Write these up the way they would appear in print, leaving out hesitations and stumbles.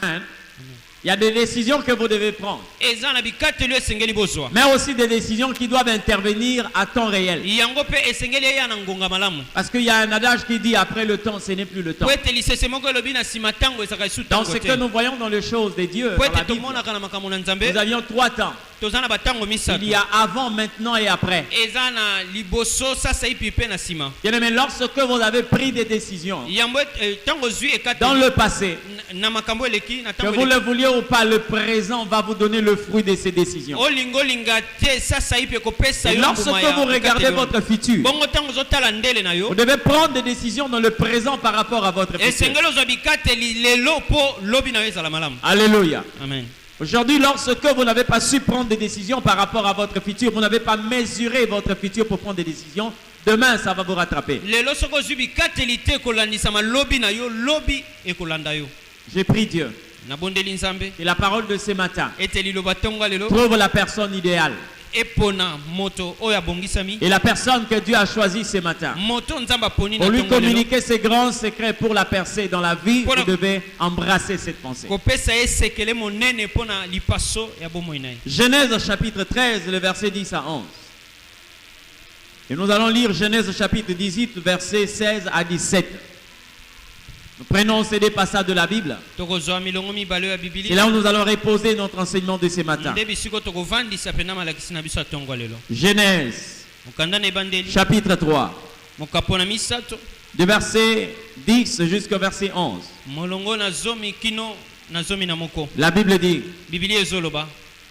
Il y a des décisions que vous devez prendre. Mais aussi des décisions qui doivent intervenir à temps réel. Parce qu'il y a un adage qui dit après le temps, ce n'est plus le temps. Dans ce que nous voyons dans les choses de Dieu, dans la Bible, nous avions 3 temps. Il y a avant, maintenant et après. Mais lorsque vous avez pris des décisions dans le passé, que vous le vouliez ou pas, le présent va vous donner le fruit de ces décisions. Et lorsque vous regardez votre futur, vous devez prendre des décisions dans le présent par rapport à votre futur. Alléluia. Amen. Aujourd'hui, lorsque vous n'avez pas su prendre des décisions par rapport à votre futur, vous n'avez pas mesuré votre futur pour prendre des décisions, demain ça va vous rattraper. J'ai pris Dieu. Et la parole de ce matin trouve la personne idéale. Et la personne que Dieu a choisie ce matin pour lui communiquer ses grands secrets pour la percer dans la vie, vous devez embrasser cette pensée. Genèse chapitre 13, le verset 10 à 11. Et nous allons lire Genèse chapitre 18, verset 16 à 17. Nous prenons ces deux passages de la Bible. C'est là où nous allons reposer notre enseignement de ce matin. Genèse chapitre 3, de verset 10 jusqu'au verset 11. La Bible dit: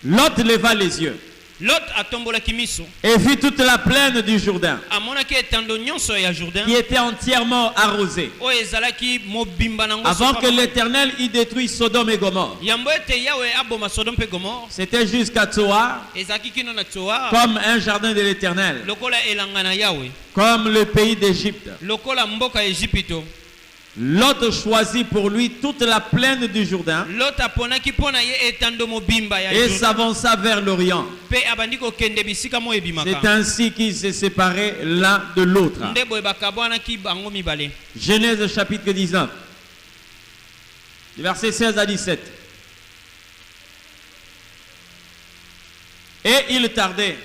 Lot leva les yeux et vit toute la plaine du Jourdain qui était entièrement arrosée avant que l'Éternel y détruise Sodome et Gomorrhe. C'était jusqu'à Tsoar, comme un jardin de l'Éternel, comme le pays d'Égypte. Lot choisit pour lui toute la plaine du Jourdain et s'avança vers l'Orient. C'est ainsi qu'ils se séparaient l'un de l'autre. Genèse chapitre 19, versets 16 à 17. Et il tardait,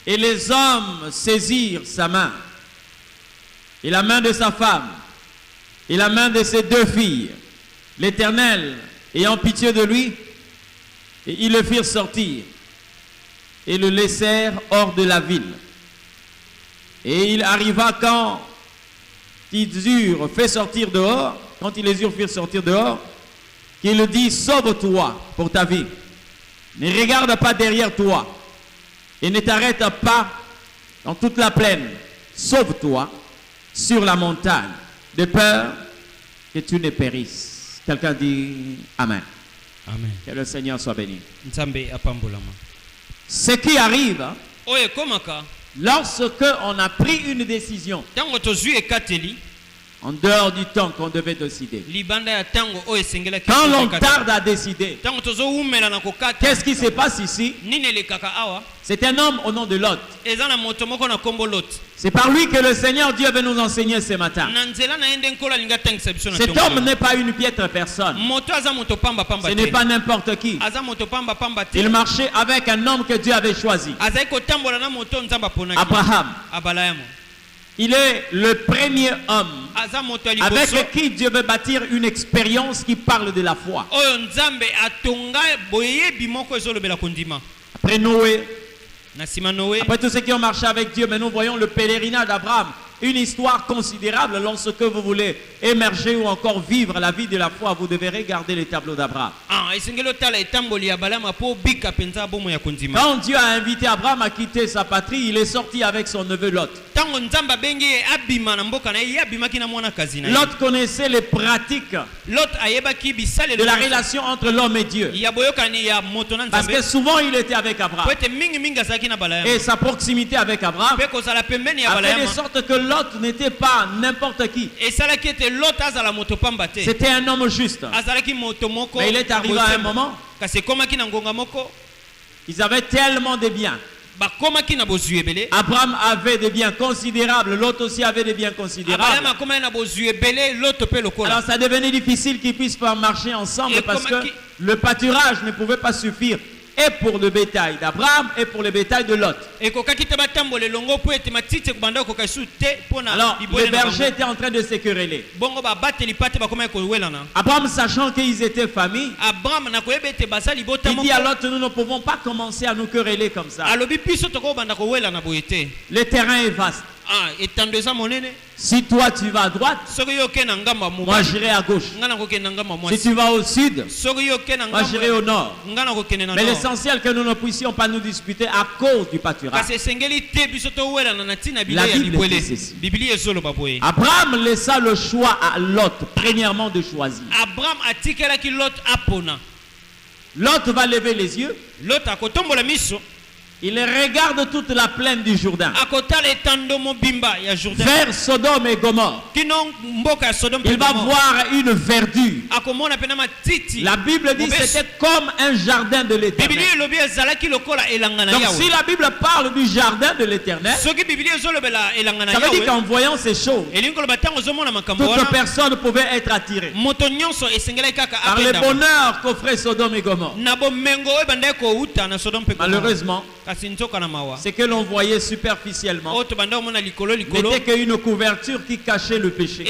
et les hommes saisirent sa main, et la main de sa femme, et la main de ses 2 filles, l'Éternel ayant pitié de lui, et ils le firent sortir et le laissèrent hors de la ville. Et il arriva quand ils eurent fait sortir dehors, quand ils les eurent fait sortir dehors, qu'il dit: sauve-toi pour ta vie, ne regarde pas derrière toi et ne t'arrête pas dans toute la plaine, sauve-toi sur la montagne, de peur que tu ne périsses. Quelqu'un dit Amen. Amen. Que le Seigneur soit béni. Ce qui arrive lorsque on a pris une décision en dehors du temps qu'on devait décider, quand l'on tarde à décider, qu'est-ce qui se passe ici? C'est un homme au nom de Lot. C'est par lui que le Seigneur Dieu veut nous enseigner ce matin. Cet homme n'est pas une piètre personne. Ce n'est pas n'importe qui. Il marchait avec un homme que Dieu avait choisi, Abraham. Il est le premier homme avec qui Dieu veut bâtir une expérience qui parle de la foi. Après Noé, après tous ceux qui ont marché avec Dieu, mais nous voyons le pèlerinage d'Abraham. Une histoire considérable. Lorsque vous voulez émerger ou encore vivre la vie de la foi, vous devez regarder les tableaux d'Abraham. Quand Dieu a invité Abraham à quitter sa patrie, il est sorti avec son neveu Lot. Lot connaissait les pratiques de la relation entre l'homme et Dieu, parce que souvent il était avec Abraham, et sa proximité avec Abraham a fait de sorte que Lot n'était pas n'importe qui. C'était un homme juste. Mais il est arrivé à un moment, ils avaient tellement de biens, Abraham avait des biens considérables, l'autre aussi avait des biens considérables. Alors ça devenait difficile qu'ils puissent faire marcher ensemble parce que le pâturage ne pouvait pas suffire. Et pour le bétail d'Abraham et pour le bétail de Lot. Alors, les bergers étaient en train de se quereller. Abraham, sachant qu'ils étaient famille, il dit à Lot, nous ne pouvons pas commencer à nous quereller comme ça. Le terrain est vaste. Si toi tu vas à droite, moi j'irai à gauche. Si tu vas au sud, moi j'irai au nord. Mais l'essentiel que nous ne puissions pas nous disputer à cause du pâturage. La Bible dit ceci. Abraham laissa le choix à Lot, premièrement de choisir. Lot va lever les yeux. Il regarde toute la plaine du Jourdain vers Sodome et Gomorrhe. Il va voir une verdure. La Bible dit que c'était comme un jardin de l'Éternel. Donc si la Bible parle du jardin de l'Éternel, ça veut dire qu'en voyant ces choses, toute personne pouvait être attirée par le bonheur qu'offrait Sodome et Gomorrhe. Malheureusement, ce que l'on voyait superficiellement n'était qu'une couverture qui cachait le péché.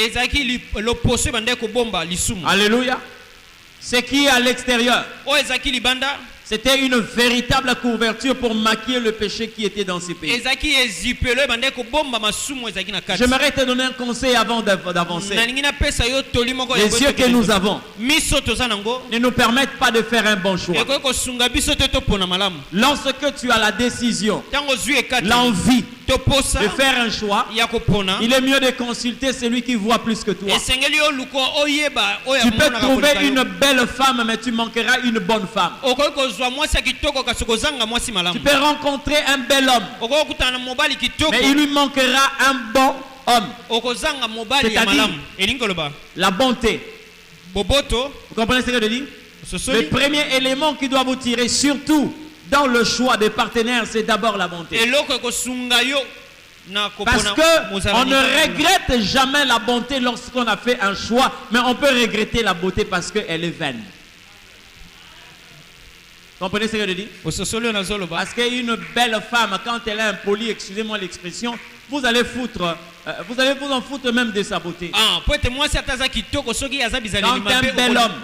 Alléluia. Ce qui est à l'extérieur, c'était une véritable couverture pour maquiller le péché qui était dans ces pays. J'aimerais te donner un conseil avant d'avancer. Les yeux que nous avons ne nous permettent pas de faire un bon choix. Lorsque tu as la décision, l'envie de faire un choix, il est mieux de consulter celui qui voit plus que toi. Tu peux trouver une belle femme, mais tu manqueras une bonne femme. Tu peux rencontrer un bel homme, mais il lui manquera un bon homme. C'est-à-dire la bonté. Vous comprenez ce que je dis? Le premier élément qui doit vous tirer, surtout dans le choix des partenaires, c'est d'abord la bonté. Parce qu'on ne regrette jamais la bonté lorsqu'on a fait un choix, mais on peut regretter la beauté parce qu'elle est vaine. Vous comprenez ce que je dis? Parce qu'une belle femme, quand elle est impolie, excusez-moi l'expression, vous allez vous en foutre même de sa beauté. Quand un bel homme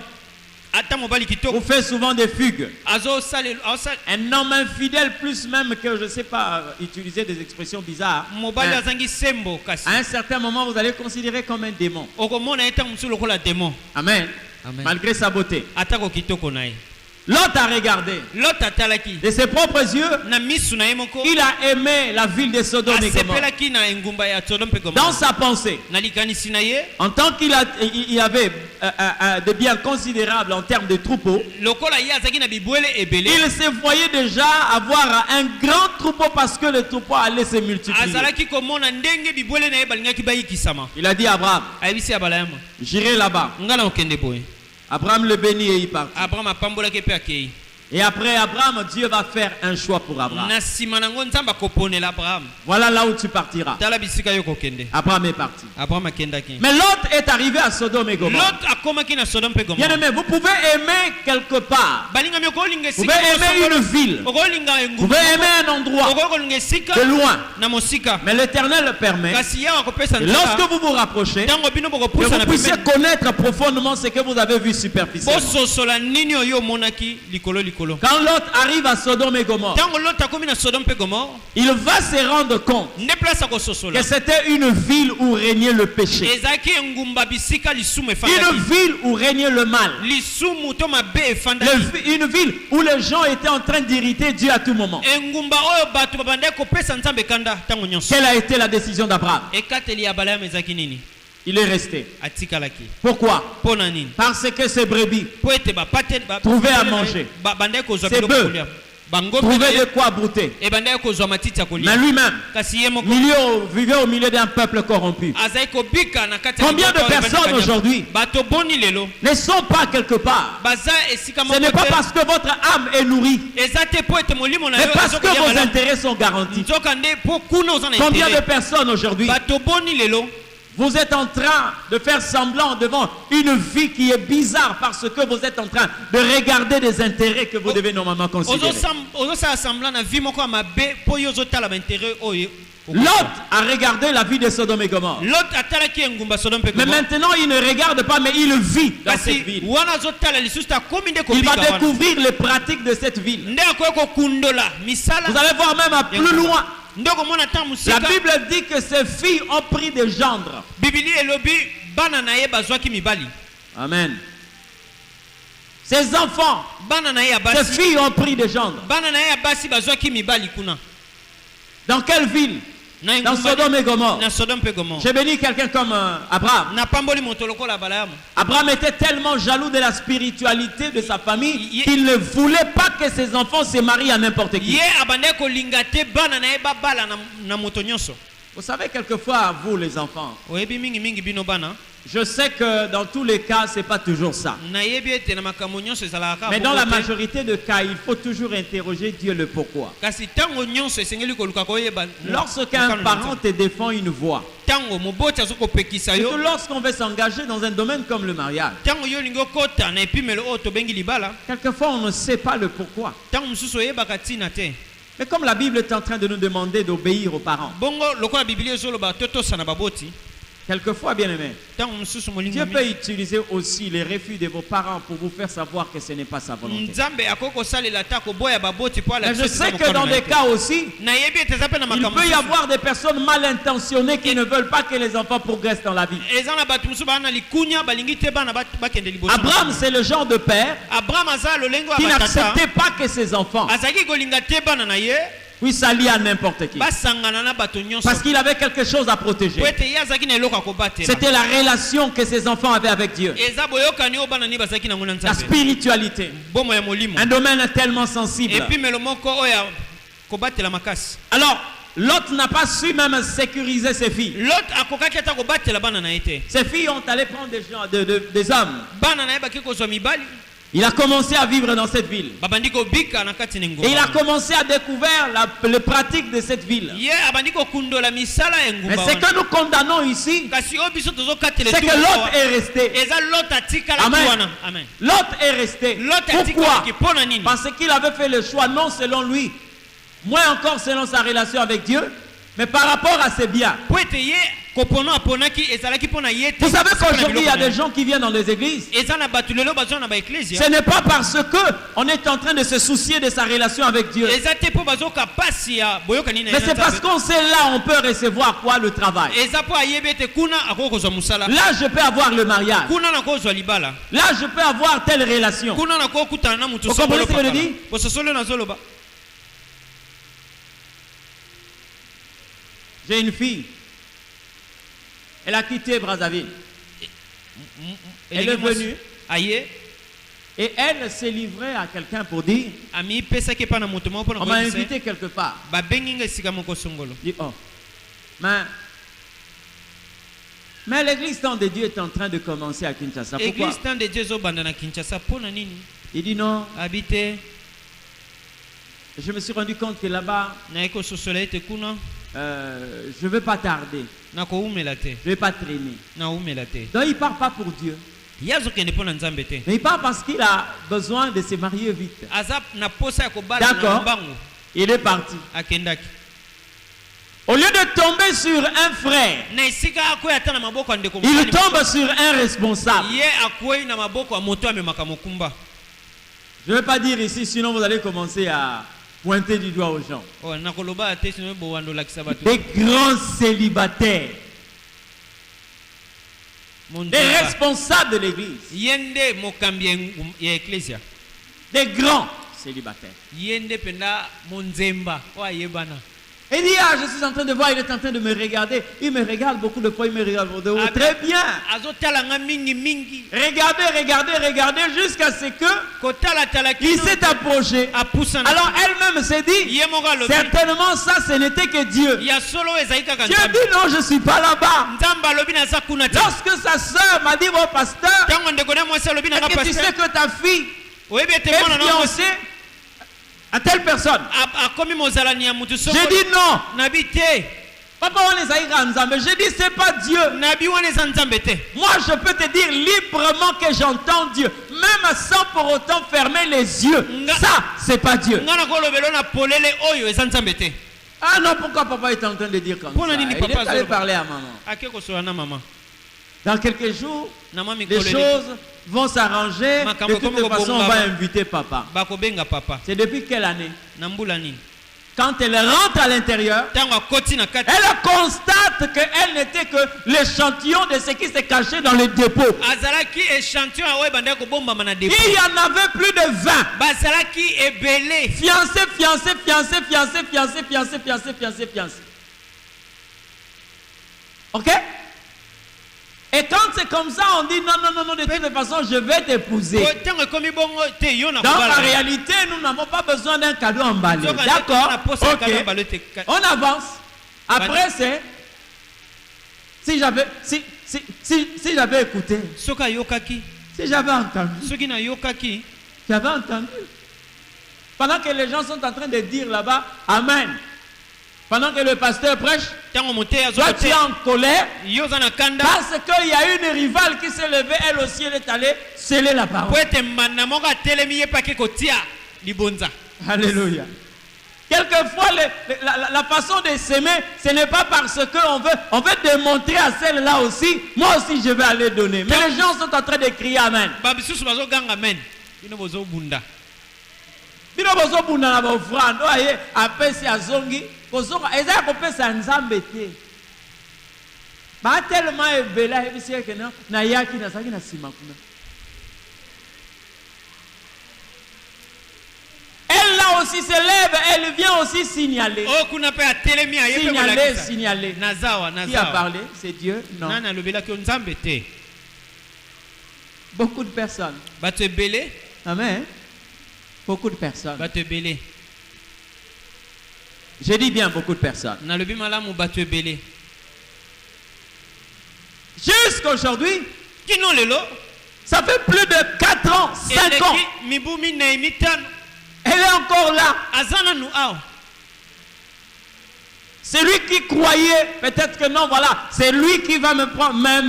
vous fait souvent des fugues, un homme infidèle, plus même que, je ne sais pas, utiliser des expressions bizarres, à un certain moment vous allez considérer comme un démon. Amen. Malgré sa beauté. Lot a regardé de ses propres yeux. Il a aimé la ville de Sodome et Gomorrhe. Dans sa pensée, en tant qu'il avait des biens considérables en termes de troupeaux, il se voyait déjà avoir un grand troupeau parce que le troupeau allait se multiplier. Il a dit à Abraham, j'irai là-bas. Abraham le bénit et il part. Et après Abraham, Dieu va faire un choix pour Abraham. Voilà là où tu partiras. Abraham est parti. Mais Lot est arrivé à Sodome et Gomorrhe. Bien aimé, vous pouvez aimer quelque part. Vous pouvez aimer une ville. Vous pouvez aimer un endroit de loin. Mais l'Éternel le permet. Lorsque vous vous rapprochez, que vous puissiez connaître profondément ce que vous avez vu superficiellement. Quand Lot arrive à Sodome et Gomorre, il va se rendre compte que c'était une ville où régnait le péché. Une ville où régnait le mal. Une ville où les gens étaient en train d'irriter Dieu à tout moment. Quelle a été la décision d'Abraham? Il est resté. Pourquoi? Parce que ces brebis trouvaient à manger. Ces bœufs trouver de quoi brouter. Mais lui-même, vivait au milieu d'un peuple corrompu. Combien de personnes aujourd'hui ne sont pas quelque part? Ce n'est pas parce que votre âme est nourrie, mais parce que vos intérêts sont garantis. Combien de personnes aujourd'hui vous êtes en train de faire semblant devant une vie qui est bizarre parce que vous êtes en train de regarder des intérêts que vous devez normalement considérer. Lot a regardé la vie de Sodome et Gomorrhe. Mais maintenant il ne regarde pas, mais il vit dans cette ville. Il va découvrir les pratiques de cette ville. Vous allez voir même à plus loin. La Bible dit que ces filles ont pris des gendres. Amen. Ces enfants, ces filles ont pris des gendres. Dans quelle ville? Dans Sodome et Gomorrhe. J'ai béni quelqu'un comme Abraham. Abraham était tellement jaloux de la spiritualité de sa famille qu'il ne voulait pas que ses enfants se marient à n'importe qui. Vous savez, quelquefois, vous les enfants, je sais que dans tous les cas, ce n'est pas toujours ça. Mais dans la majorité de cas, il faut toujours interroger Dieu le pourquoi. Lorsqu'un parent te défend une voix, surtout lorsqu'on veut s'engager dans un domaine comme le mariage, quelquefois on ne sait pas le pourquoi. Mais comme la Bible est en train de nous demander d'obéir aux parents, quelquefois, bien aimé, Dieu peut utiliser aussi les refus de vos parents pour vous faire savoir que ce n'est pas sa volonté. Mais je sais que dans des cas aussi, il peut y avoir des personnes mal intentionnées qui ne veulent pas que les enfants progressent dans la vie. Abraham, c'est le genre de père qui n'acceptait pas que ses enfants puisse s'allier à n'importe qui. Parce qu'il avait quelque chose à protéger. C'était la relation que ses enfants avaient avec Dieu. La spiritualité. Un domaine tellement sensible. Alors, Lot n'a pas su même sécuriser ses filles. Ses filles ont allé prendre des hommes. Il a commencé à vivre dans cette ville. Et il a commencé à découvrir les pratiques de cette ville. Mais ce que nous condamnons ici, c'est que Lot est resté. Amen. Lot est resté. Pourquoi? Parce qu'il avait fait le choix non selon lui, moins encore selon sa relation avec Dieu, mais par rapport à ses biens. Vous savez qu'aujourd'hui il y a des gens qui viennent dans les églises. Ce n'est pas parce qu'on est en train de se soucier de sa relation avec Dieu. Mais c'est parce qu'on sait là on peut recevoir quoi? Le travail. Là je peux avoir le mariage. Là je peux avoir telle relation. Vous comprenez ce que je dis? J'ai une fille. Elle a quitté Brazzaville. Elle est venue. Et elle s'est livrée à quelqu'un pour dire, on m'a invité quelque part. Dit, oh. Mais l'église temps de Dieu est en train de commencer à Kinshasa. Pourquoi? Il dit non. Je me suis rendu compte que là-bas, je ne veux pas tarder. Je ne vais pas traîner. Donc il ne part pas pour Dieu. Mais il part parce qu'il a besoin de se marier vite. D'accord. Il est parti. Au lieu de tomber sur un frère, il tombe sur un responsable. Je ne vais pas dire ici, sinon vous allez commencer à pointer du doigt aux gens. Des grands célibataires. Des responsables de l'église. Des grands célibataires. Il dit, ah, je suis en train de voir, il est en train de me regarder. Il me regarde beaucoup de fois, il me regarde de haut. Très bien. Regardez, jusqu'à ce que il s'est approché. Alors elle-même s'est dit, certainement ça, ce n'était que Dieu. Dieu dit, non, je ne suis pas là-bas. Lorsque sa soeur m'a dit, bon pasteur, est-ce que tu sais que ta fille est fiancée à telle personne? J'ai dit non. Papa, on les a ensemble. J'ai dit c'est pas Dieu. Moi, je peux te dire librement que j'entends Dieu, même sans pour autant fermer les yeux. Ça, c'est pas Dieu. Ah non, pourquoi papa est en train de dire comme ça? Il est allé parler à maman. Dans quelques jours, les choses vont s'arranger. De toute façon, on va inviter papa. C'est depuis quelle année? Quand elle rentre à l'intérieur, elle constate qu'elle n'était que l'échantillon de ce qui s'est caché dans le dépôt. Il y en avait plus de 20. Fiancé. Ok? Et quand c'est comme ça, on dit non, de toute façon, je vais t'épouser. Donc en réalité, nous n'avons pas besoin d'un cadeau emballé. D'accord? Okay. On avance. Après, c'est si j'avais écouté, si j'avais entendu, pendant que les gens sont en train de dire là-bas, Amen. Pendant que le pasteur prêche, toi tu es en colère parce qu'il y a une rivale qui s'est levée, elle aussi elle est allée sceller la parole. Alléluia. Quelquefois, la façon de s'aimer, ce n'est pas parce qu'on veut démontrer à celle-là aussi, moi aussi je vais aller donner. Mais les gens sont en train de crier Amen. Bino bozo bunda na bofrando aye apesi azongi kozoka eza kopesa nzambe te ba tellement ebela ebisi ke na yaki na saki na sima kuna. Elle là aussi se lève, elle vient aussi signaler. Oh kuna pe atelemi aye pe signaler. Nazawa. Qui a parlé? C'est Dieu? Non. Nana lobela ke nzambe te. Beaucoup de personnes. Ba te belé. Amen. Beaucoup de personnes. Je dis bien beaucoup de personnes. Jusqu'aujourd'hui, ça fait plus de 4 ans, 5 ans. Elle est encore là. C'est lui qui croyait, peut-être que non, voilà, c'est lui qui va me prendre. Mais.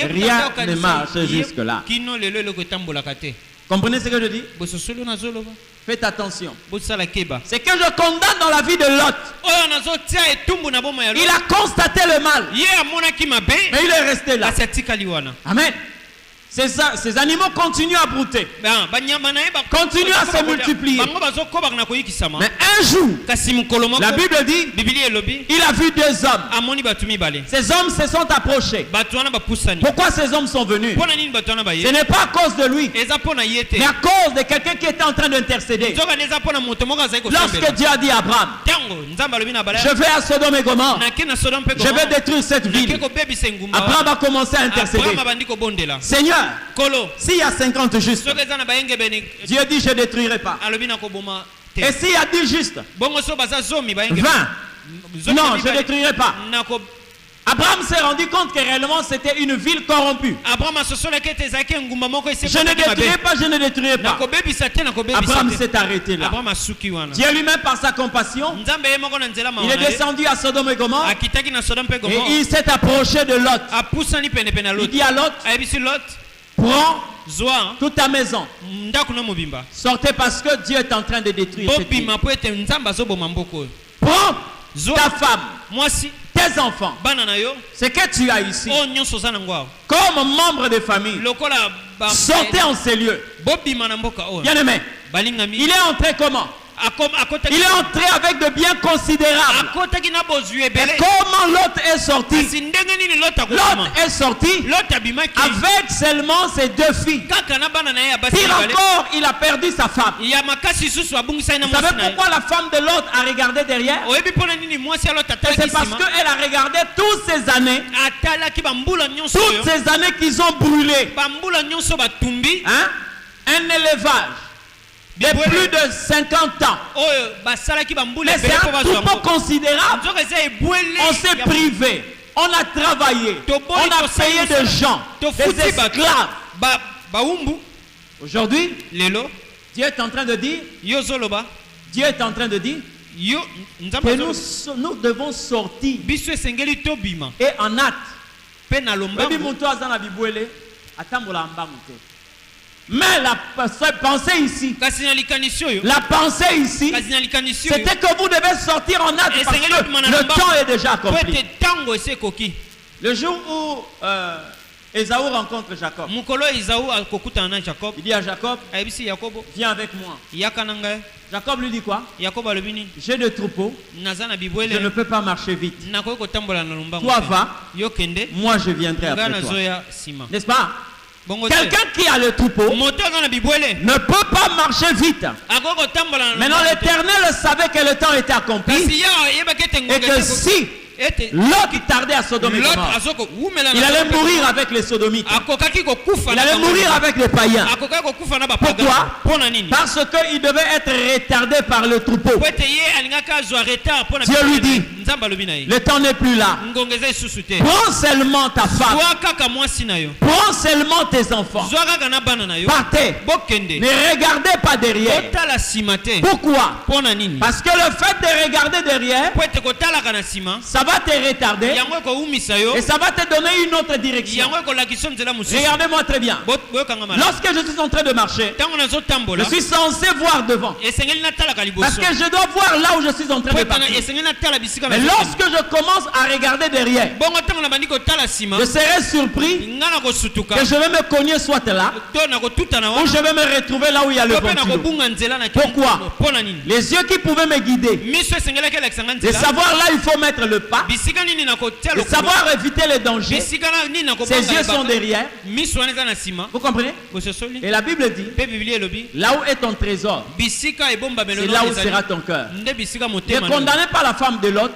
Rien ne marche jusque-là. Comprenez ce que je dis? Faites attention. C'est que je condamne dans la vie de Lot. Il a constaté le mal. Mais il est resté là. Amen. Ces animaux continuent à brouter. Continuent à se multiplier. Mais un jour, la Bible dit, il a vu 2 hommes. Ces hommes se sont approchés. Pourquoi ces hommes sont venus? Ce n'est pas à cause de lui, mais à cause de quelqu'un qui était en train d'intercéder. Lorsque Dieu a dit à Abraham, je vais à Sodome et Gomorrhe, je vais détruire cette ville, Abraham a commencé à intercéder. Seigneur, s'il y a 50 justes, Dieu dit je ne détruirai pas. Et s'il y a 10 justes, 20, non, je ne détruirai pas. Abraham s'est rendu compte que réellement c'était une ville corrompue. Je ne détruirai pas. Abraham s'est arrêté là. Dieu lui-même par sa compassion, il est descendu à Sodome et Gomorre et il s'est approché de Lot. Il dit à Lot, prends toute ta maison. Sortez parce que Dieu est en train de détruire cette ville. Prends ta femme, tes enfants, ce que tu as ici, comme membre de famille, sortez en ces lieux. Bien aimé, il est entré comment? Il est entré avec de biens considérables. Et comment Lot est sorti? Lot est sorti avec seulement ses 2 filles. Pire encore, il a perdu sa femme. Vous savez pourquoi la femme de Lot a regardé derrière? C'est parce qu'elle a regardé toutes ces années. Toutes ces années qu'ils ont brûlé. Hein? Un élevage de plus de 50 ans. Mais c'est un troupeau considérable. On s'est privé. On a travaillé. On a payé des gens, des esclaves. Aujourd'hui, Dieu est en train de dire, Dieu est en train de dire que nous devons sortir et en acte. Mais la pensée ici, c'était que vous devez sortir en acte parce que le temps est déjà accompli. Le jour où Ésaü rencontre Jacob, il dit à Jacob, viens avec moi. Jacob lui dit quoi? J'ai des troupeaux, je ne peux pas marcher vite. Toi va, moi je viendrai après toi. N'est-ce pas? Quelqu'un qui a le troupeau ne peut pas marcher vite. Maintenant l'Éternel savait que le temps était accompli et que si Lot tardait à Sodome et Gomorrhe, il allait mourir avec les sodomites. Il allait mourir avec les païens. Pourquoi? Parce qu'il devait être retardé par le troupeau. Dieu lui dit, le temps n'est plus là. Prends seulement ta femme. Prends seulement tes enfants. Partez. Ne regardez pas derrière. Pourquoi? Parce que le fait de regarder derrière, ça va te retarder et ça va te donner une autre direction. Regardez-moi très bien. Lorsque je suis en train de marcher, je suis censé voir devant. Parce que je dois voir là où je suis en train de partir. Mais lorsque je commence à regarder derrière, je serai surpris que je vais me cogner soit là ou je vais me retrouver là où il y a le ventilo. Pourquoi? Les yeux qui pouvaient me guider, de savoir là il faut mettre le pas, de savoir éviter les dangers. Ses yeux sont derrière. Vous comprenez? Et la Bible dit, là où est ton trésor, c'est là où sera ton cœur. Ne condamnez pas la femme de Lot.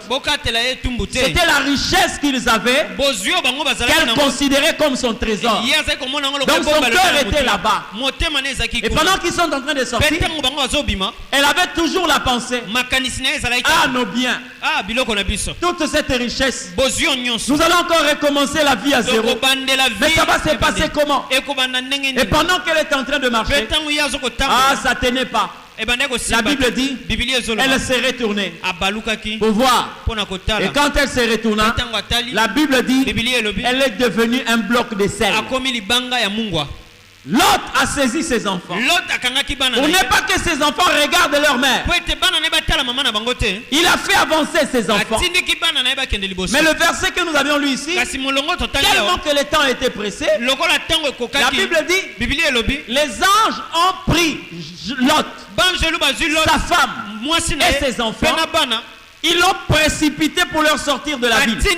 C'était la richesse qu'ils avaient qu'elle considérait comme son trésor. Donc son cœur était là-bas. Et pendant qu'ils sont en train de sortir, elle avait toujours la pensée, ah nos biens, toute cette richesse, nous allons encore recommencer la vie à zéro. Mais ça va se passer comment? Et pendant qu'elle est en train de marcher, ah ça tenait pas. La Bible dit, elle s'est retournée pour voir. Et quand elle s'est retournée, la Bible dit, elle est devenue un bloc de sel. Lot a saisi ses enfants. On n'est pas que ses enfants regardent leur mère. Il a fait avancer ses enfants. Mais le verset que nous avions lu ici, tellement que le temps était pressé, la Bible dit, les anges ont pris Lot, sa femme et ses enfants. Ils l'ont précipité pour leur sortir de la ville. C'est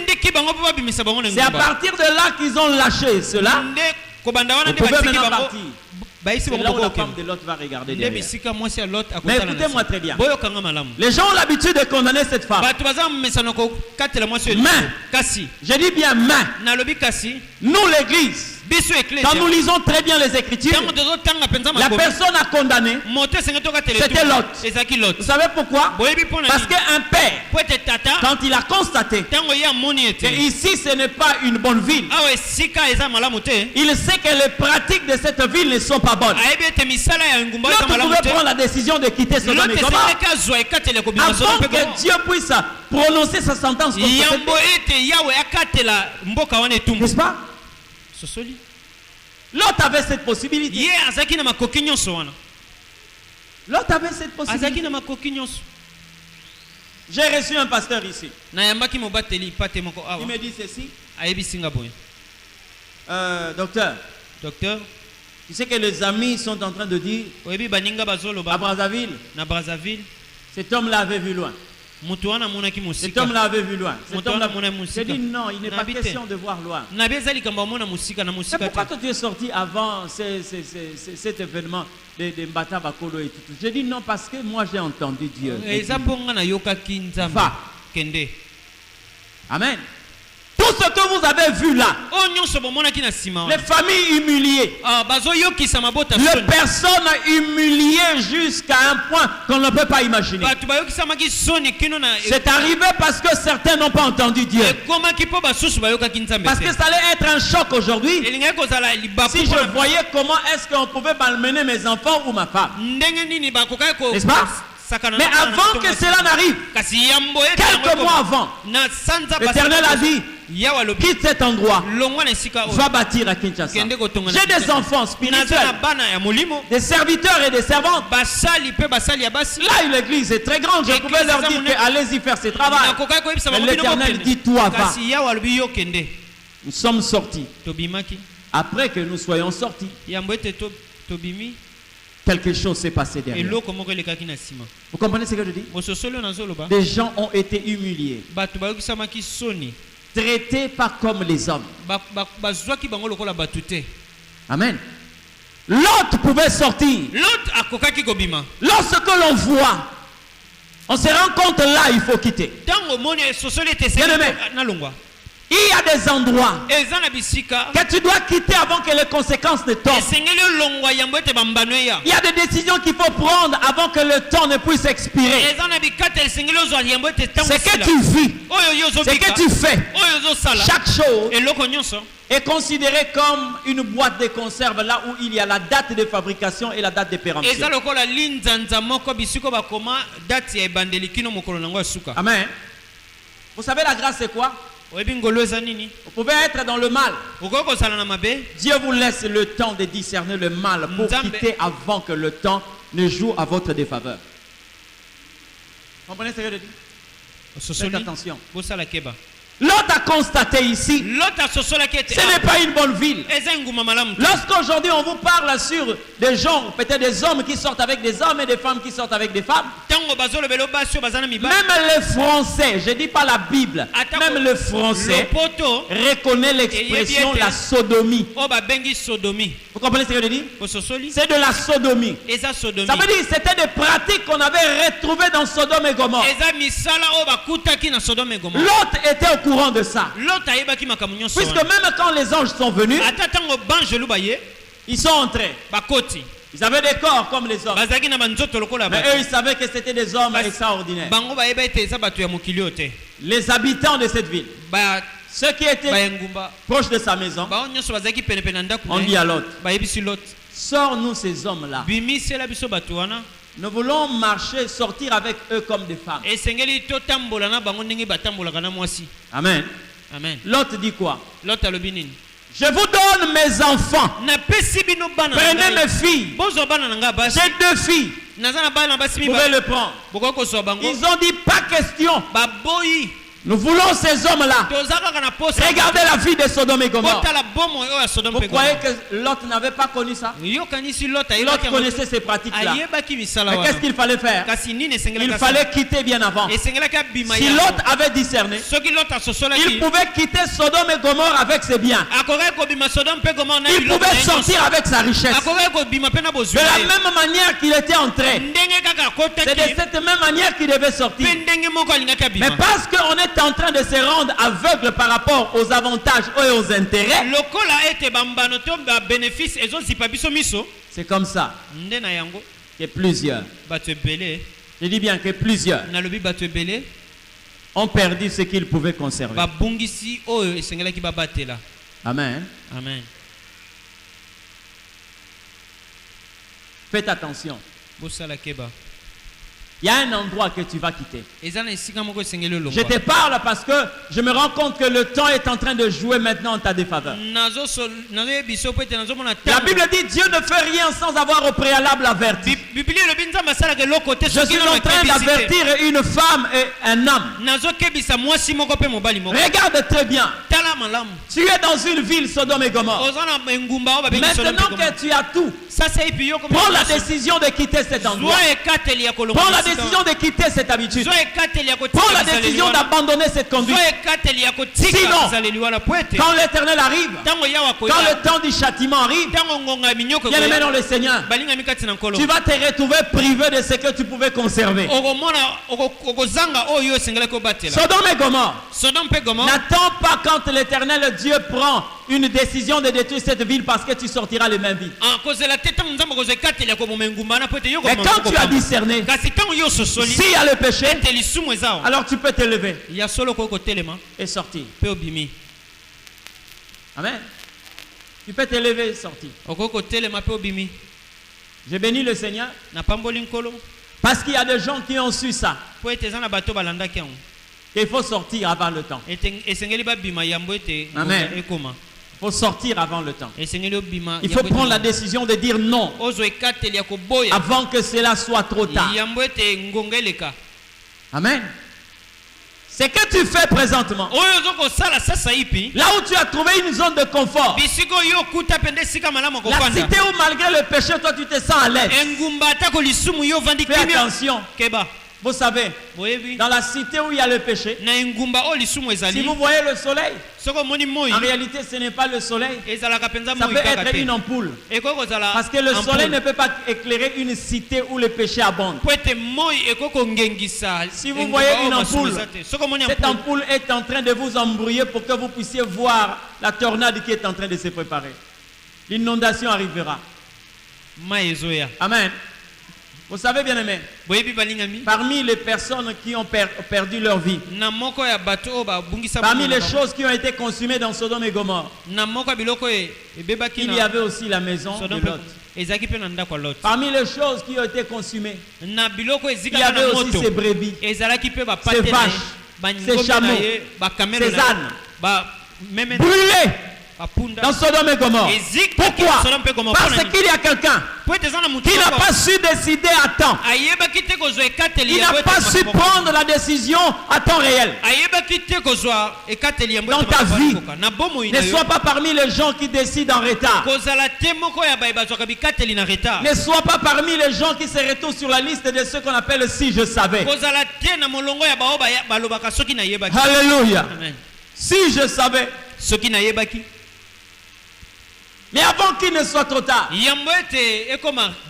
à partir de là qu'ils ont lâché cela. Vous pouvez maintenant partir. C'est là où la femme de Lot va regarder derrière. Mais écoutez-moi très bien. Les gens ont l'habitude de condamner cette femme. Mais, je dis bien mais, nous l'église, quand nous lisons très bien les Écritures, la personne à condamner, c'était Lot. Vous savez pourquoi? Parce qu'un père, quand il a constaté que ici ce n'est pas une bonne ville, il sait que les pratiques de cette ville ne sont pas bonnes. L'autre pouvait prendre la décision de quitter Sodome et Gomorrhe avant que Dieu puisse prononcer sa sentence contre cette ville. N'est-ce pas? L'autre avait cette possibilité. L'autre avait cette possibilité. J'ai reçu un pasteur ici. Il me dit ceci. Docteur, tu sais que les amis sont en train de dire à Brazzaville, Cet homme-là avait vu loin. Cet homme-là avait vu loin. Cet homme-là s'est dit non, il n'est pas question de voir loin. Mais pourquoi toi tu es sorti avant cet événement de Mbata Bakolo et tout? J'ai dit non parce que moi j'ai entendu Dieu. Va. Amen. Tout ce que vous avez vu là, les familles humiliées, les personnes humiliées jusqu'à un point qu'on ne peut pas imaginer. C'est arrivé parce que certains n'ont pas entendu Dieu. Parce que ça allait être un choc aujourd'hui. Si je voyais comment est-ce qu'on pouvait malmener mes enfants ou ma femme. N'est-ce pas? Mais avant que cela n'arrive, quelques mois avant, l'Éternel a dit, quitte cet endroit, va bâtir à Kinshasa. J'ai des enfants spirituels, des serviteurs et des servantes. Là, l'église est très grande, je pouvais leur dire allez-y faire ce travail. Mais l'Éternel dit, toi va. Nous sommes sortis. Après que nous soyons sortis, quelque chose s'est passé derrière. Vous comprenez ce que je dis? Des gens ont été humiliés, traités pas comme les hommes. Amen. L'autre pouvait sortir. Lorsque l'on voit, on se rend compte là, il faut quitter. Bien-aimé, il y a des endroits que tu dois quitter avant que les conséquences ne tombent. Il y a des décisions qu'il faut prendre avant que le temps ne puisse expirer. Ce que tu vis, ce que tu fais, chaque chose est considéré comme une boîte de conserve là où il y a la date de fabrication et la date de péremption. Amen. Vous savez la grâce c'est quoi? Vous pouvez être dans le mal. Dieu vous laisse le temps de discerner le mal pour quitter avant que le temps ne joue à votre défaveur. Vous comprenez ce que je dis? Faites attention. L'autre a constaté ici, ce n'est pas une bonne ville. Lorsqu'aujourd'hui on vous parle sur des gens, peut-être des hommes qui sortent avec des hommes et des femmes qui sortent avec des femmes, même les Français, je ne dis pas la Bible, même le Français reconnaît l'expression la sodomie. Vous comprenez ce que je dis? C'est de la sodomie. Ça veut dire que c'était des pratiques qu'on avait retrouvées dans Sodome et Gomorrhe. L'autre était au courant de ça. Puisque même quand les anges sont venus, ils sont entrés. Ils avaient des corps comme les hommes. Mais eux, ils savaient que c'était des hommes extraordinaires. Les habitants de cette ville, ceux qui étaient proches de sa maison, on dit à l'autre, sors-nous ces hommes-là. Nous voulons marcher, sortir avec eux comme des femmes. Amen. L'autre dit quoi? Je vous donne mes enfants. Prenez mes filles. J'ai 2 filles. Vous pouvez le prendre. Ils ont dit pas question. Nous voulons ces hommes-là. Regardez la vie de Sodome et Gomorrhe. Vous croyez que l'autre n'avait pas connu ça? L'autre connaissait ces pratiques-là. Mais qu'est-ce qu'il fallait faire? Il fallait quitter bien avant. Si l'autre avait discerné, il pouvait quitter Sodome et Gomorrhe avec ses biens. Il pouvait sortir avec sa richesse. De la même manière qu'il était entré, c'est de cette même manière qu'il devait sortir. Mais parce qu'on est en train de se rendre aveugle par rapport aux avantages et aux intérêts, c'est comme ça que plusieurs, je dis bien que plusieurs, ont perdu ce qu'ils pouvaient conserver. Amen. Faites attention. Il y a un endroit que tu vas quitter. Je te parle parce que je me rends compte que le temps est en train de jouer maintenant en ta défaveur. La Bible dit Dieu ne fait rien sans avoir au préalable averti. Je suis en train d'avertir une femme et un homme. Regarde très bien. Tu es dans une ville Sodome et Gomorrhe. Maintenant que tu as tout, prends la décision de quitter cet endroit. Prends la décision de quitter cette habitude. Prends la décision d'abandonner cette conduite. Sinon, quand l'Éternel arrive, quand le temps du châtiment arrive, bien aimé dans le Seigneur, tu vas te retrouver privé de ce que tu pouvais conserver. Sodome et Gomorre, n'attends pas quand l'Éternel Dieu prend une décision de détruire cette ville parce que tu sortiras les mains vides. Mais quand tu as discerné, s'il y a le péché, alors tu peux te lever et sortir. Amen. Tu peux te lever et sortir. Je bénis le Seigneur parce qu'il y a des gens qui ont su ça. Il faut sortir avant le temps. Amen. Il faut sortir avant le temps. Il faut prendre la décision de dire non avant que cela soit trop tard. Amen. Ce que tu fais présentement, là où tu as trouvé une zone de confort, la cité où malgré le péché, toi tu te sens à l'aise. Fais attention. Vous savez, dans la cité où il y a le péché, si vous voyez le soleil, en réalité ce n'est pas le soleil, ça peut être une ampoule. Parce que le soleil ne peut pas éclairer une cité où le péché abonde. Si vous voyez une ampoule, cette ampoule est en train de vous embrouiller pour que vous puissiez voir la tornade qui est en train de se préparer. L'inondation arrivera. Amen. Vous savez, bien aimé, parmi les personnes qui ont perdu leur vie, parmi les choses qui ont été consumées dans Sodome et Gomorre, il y avait aussi la maison de Lot. Parmi les choses qui ont été consumées, il y avait aussi ses brebis, ses vaches, ses chameaux, ses ânes, brûlés dans Sodome et Gomorre. Pourquoi? Parce qu'il y a quelqu'un qui n'a pas su décider à temps. Il n'a pas su prendre la décision à temps réel. Dans ta vie, ne sois pas parmi les gens qui décident en retard. Ne sois pas parmi les gens qui se retrouvent sur la liste de ceux qu'on appelle si je savais. Alléluia. Si je savais. Mais avant qu'il ne soit trop tard,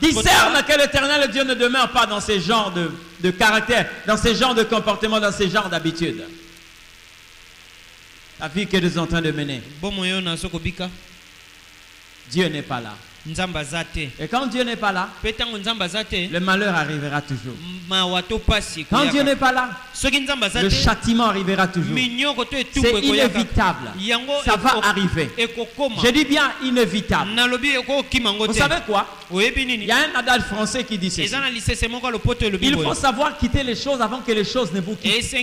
discerne que l'Éternel Dieu ne demeure pas dans ces genres de caractère, dans ces genres de comportements, dans ces genres d'habitudes. La vie que nous sommes en train de mener, Dieu n'est pas là. Et quand Dieu n'est pas là, le malheur arrivera toujours. Quand Dieu n'est pas là, le châtiment arrivera toujours. C'est inévitable. Ça va arriver. Je dis bien inévitable. Vous savez quoi? Il y a un adage français qui dit ceci. Il faut savoir quitter les choses avant que les choses ne vous quittent.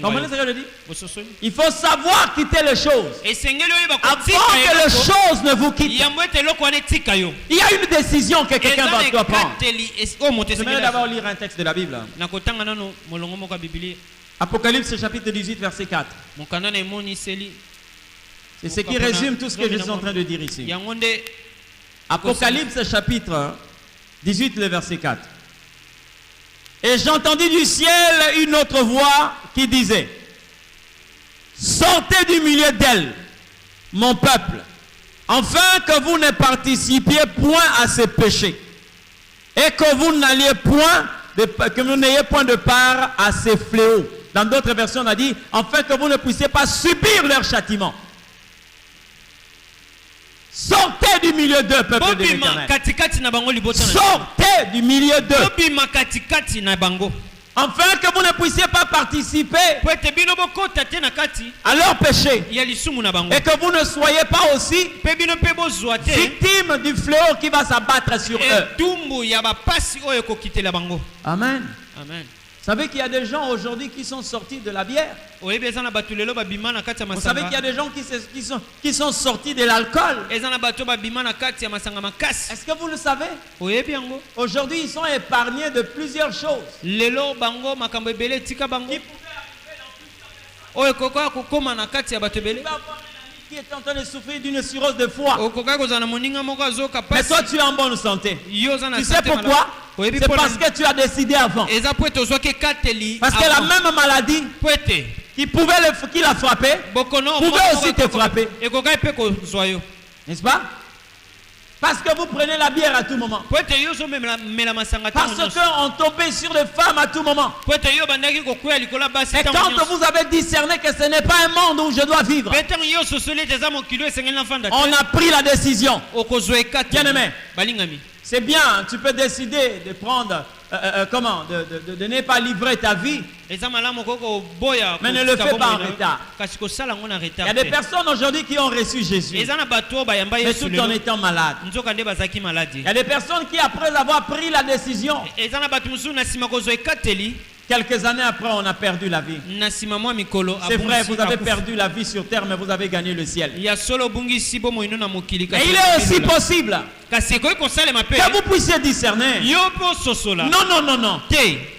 Comprenez ce que je dis? Il faut savoir quitter les choses avant que les choses ne vous quittent. Il y a une décision que quelqu'un doit prendre. Je vais d'abord lire un texte de la Bible. Apocalypse chapitre 18 verset 4. C'est ce qui résume tout ce que je suis en train de dire ici. Apocalypse chapitre 18 le verset 4. Et j'entendis du ciel une autre voix qui disait: sortez du milieu d'elle, mon peuple, afin que vous ne participiez point à ces péchés, et que vous n'ayez point de part à ces fléaux. Dans d'autres versions, on a dit, afin que vous ne puissiez pas subir leur châtiment. Sortez du milieu d'eux, peuple de l'Éternel. Sortez du milieu d'eux. Afin que vous ne puissiez pas participer à leur péché. Et que vous ne soyez pas aussi victimes du fléau qui va s'abattre sur eux. Amen. Amen. Vous savez qu'il y a des gens aujourd'hui qui sont sortis de la bière. Vous savez qu'il y a des gens qui sont sortis de l'alcool. Est-ce que vous le savez? Aujourd'hui, ils sont épargnés de plusieurs choses. oyo koka kokoma na kati ya bato ebele. Qui est en train de souffrir d'une cirrhose de foie. Mais toi tu es en bonne santé. Tu sais pourquoi? C'est parce que tu as décidé avant. Parce que la même maladie qui l'a frappé pouvait aussi te frapper. N'est-ce pas? Parce que vous prenez la bière à tout moment. Parce qu'on tombait sur les femmes à tout moment. Et quand vous avez discerné que ce n'est pas un monde où je dois vivre, on a pris la décision. Bien aimé, c'est bien, tu peux décider de prendre, de ne pas livrer ta vie. Mais ne le fais pas en retard. Il y a des personnes aujourd'hui qui ont reçu Jésus, mais tout en étant malades. Il y a des personnes qui, après avoir pris la décision, quelques années après, on a perdu la vie. C'est vrai, vous avez perdu la vie sur terre, mais vous avez gagné le ciel. Et il est aussi possible que vous puissiez discerner. Non.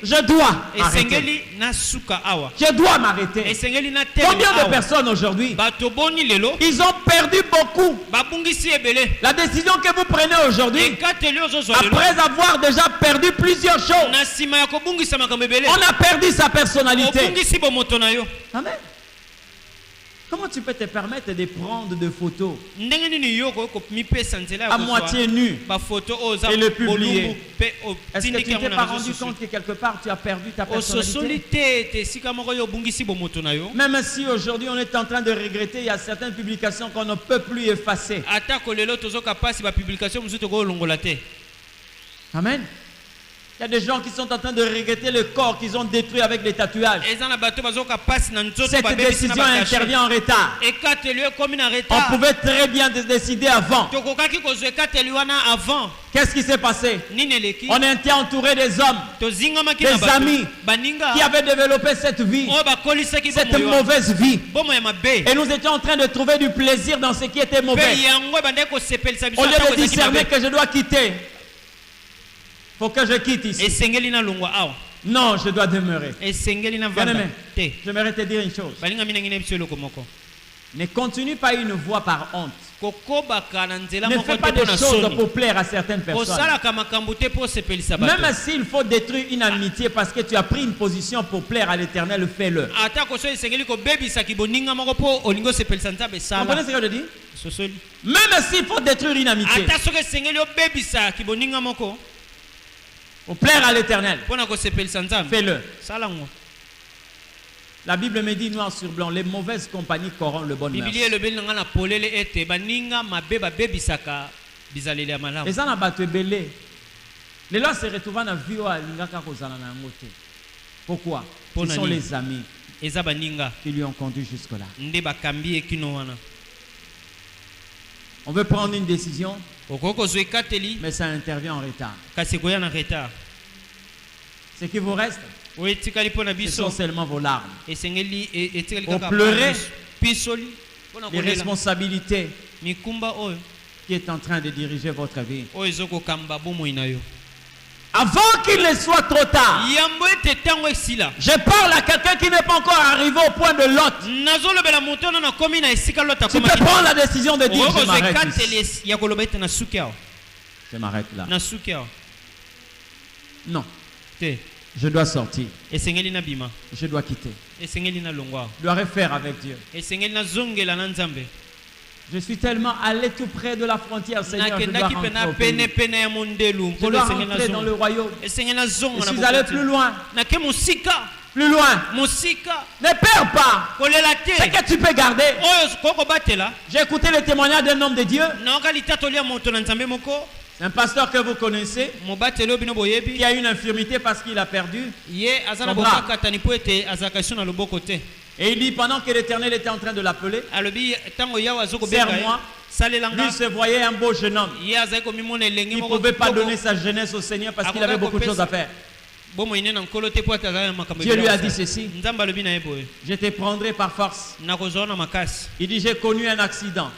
Je dois m'arrêter. Je dois m'arrêter. Combien de personnes aujourd'hui, ils ont perdu beaucoup. La décision que vous prenez aujourd'hui, après avoir déjà perdu plusieurs choses, on a perdu sa personnalité. Amen. Comment tu peux te permettre de prendre des photos à moitié nu et le publier? Est-ce que tu ne t'es pas rendu compte que quelque part tu as perdu ta personnalité? Même si aujourd'hui on est en train de regretter, il y a certaines publications qu'on ne peut plus effacer. Amen. Il y a des gens qui sont en train de regretter le corps qu'ils ont détruit avec des tatouages. Cette décision intervient en retard. On pouvait très bien décider avant. Qu'est-ce qui s'est passé? On était entouré des hommes, des amis qui avaient développé cette vie, cette mauvaise vie. Et nous étions en train de trouver du plaisir dans ce qui était mauvais. Au lieu de discerner que je dois quitter. Faut que je quitte ici. Non, je dois demeurer. Bien-aimé, j'aimerais te dire une chose. Ne continue pas une voie par honte. Ne fais pas des choses pour plaire à certaines personnes. Même s'il faut détruire une amitié parce que tu as pris une position pour plaire à l'Éternel, fais-le. Comprenez ce que je dis? Même s'il faut détruire une amitié pour plaire à l'Éternel, fais-le. La Bible me dit noir sur blanc, les mauvaises compagnies corrompent le bon mœurs. Et ça n'a pas été belé. Les lois se retrouvent dans la vie. Pourquoi? Ce sont les amis qui lui ont conduit jusque-là. On veut prendre une décision, mais ça intervient en retard. Ce qui vous reste, ce sont seulement vos larmes. Vous pleurez les responsabilités qui est en train de diriger votre vie. Avant qu'il ne soit trop tard, je parle à quelqu'un qui n'est pas encore arrivé au point de Lot. Tu peux prendre la décision de dire je m'arrête ici. Je m'arrête là. Non. Je dois sortir. Je dois quitter. Je dois refaire avec Dieu. Je suis tellement allé tout près de la frontière, Seigneur. Je dois rentrer au pays. Je dois rentrer dans le royaume. Je suis allé plus loin. Plus loin. Ne perds pas ce que tu peux garder. J'ai écouté le témoignage d'un homme de Dieu. Un pasteur que vous connaissez, qui a une infirmité parce qu'il a perdu son bras. Et il dit, pendant que l'Éternel était en train de l'appeler, serre-moi. Lui se voyait un beau jeune homme. Il ne pouvait pas donner sa jeunesse au Seigneur parce qu'il avait beaucoup de choses à faire. Dieu lui a dit ceci: je te prendrai par force. Il dit: j'ai connu un accident.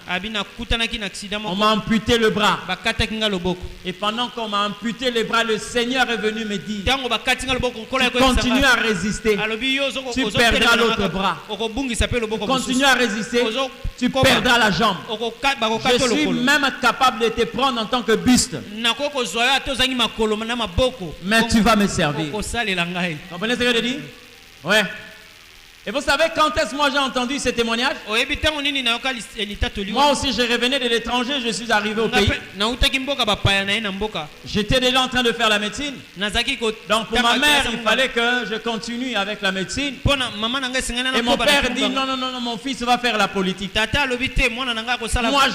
On m'a amputé le bras. Et pendant qu'on m'a amputé le bras, le Seigneur est venu me dire: tu continues à résister, tu perdras l'autre bras. Continue à résister, tu perdras la jambe. Je suis même capable de te prendre en tant que buste, mais tu vas me servir. Comprenez ce que je dis? Ouais. Et vous savez quand est-ce que moi j'ai entendu ce témoignage? Moi aussi je revenais de l'étranger, je suis arrivé au pays. J'étais déjà en train de faire la médecine. Donc pour ma mère, il fallait que je continue avec la médecine. Et mon père dit: non, non, non, non, mon fils va faire la politique. Moi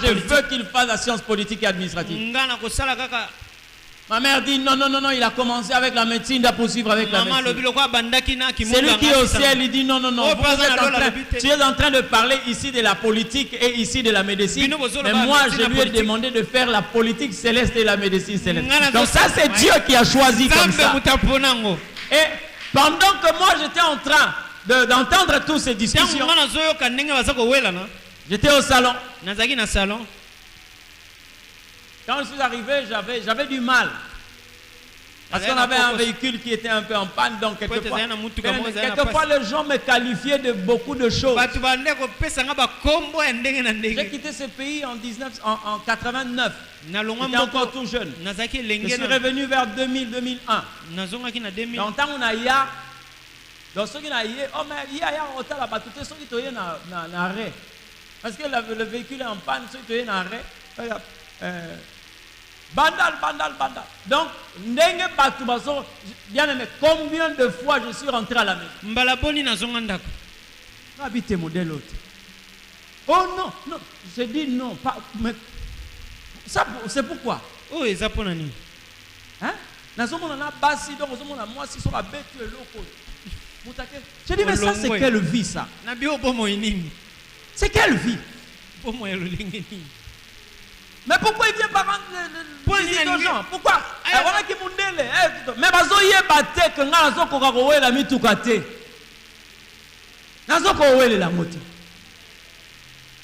je veux qu'il fasse la science politique et administrative. Ma mère dit: non, non, non, non, il a commencé avec la médecine, il doit poursuivre avec la médecine. C'est lui qui est au ciel, il dit: non, non, non, tu es en train de parler ici de la politique et ici de la médecine. Mais moi, je lui ai demandé de faire la politique céleste et la médecine céleste. Donc ça, c'est Dieu qui a choisi comme ça. Et pendant que moi, j'étais en train d'entendre toutes ces discussions, j'étais au salon. Quand je suis arrivé, j'avais du mal. Parce qu'on avait un véhicule qui était un peu en panne. Donc quelquefois les gens me qualifiaient de beaucoup de choses. J'ai quitté ce pays en 89. J'étais encore tout jeune. Je suis revenu vers 2000-2001. Donc tant on a ya, donc ceux qui n'ont ya, oh mais il y a un hôtel là-bas, tout ceux qui sont en arrêt. Parce que le véhicule est en panne, ceux qui sont en arrêt. Bandal. Donc, bien aimé, combien de fois je suis rentré à la maison? Habitez modèle autre. Oh non, non, j'ai dit non, pas, mais ça c'est pourquoi? Oh, et ça pour nani? Hein? J'ai dit: mais ça c'est quelle vie ça? C'est quelle vie? Mais pourquoi il vient par visiter aux gens? Pourquoi? Mais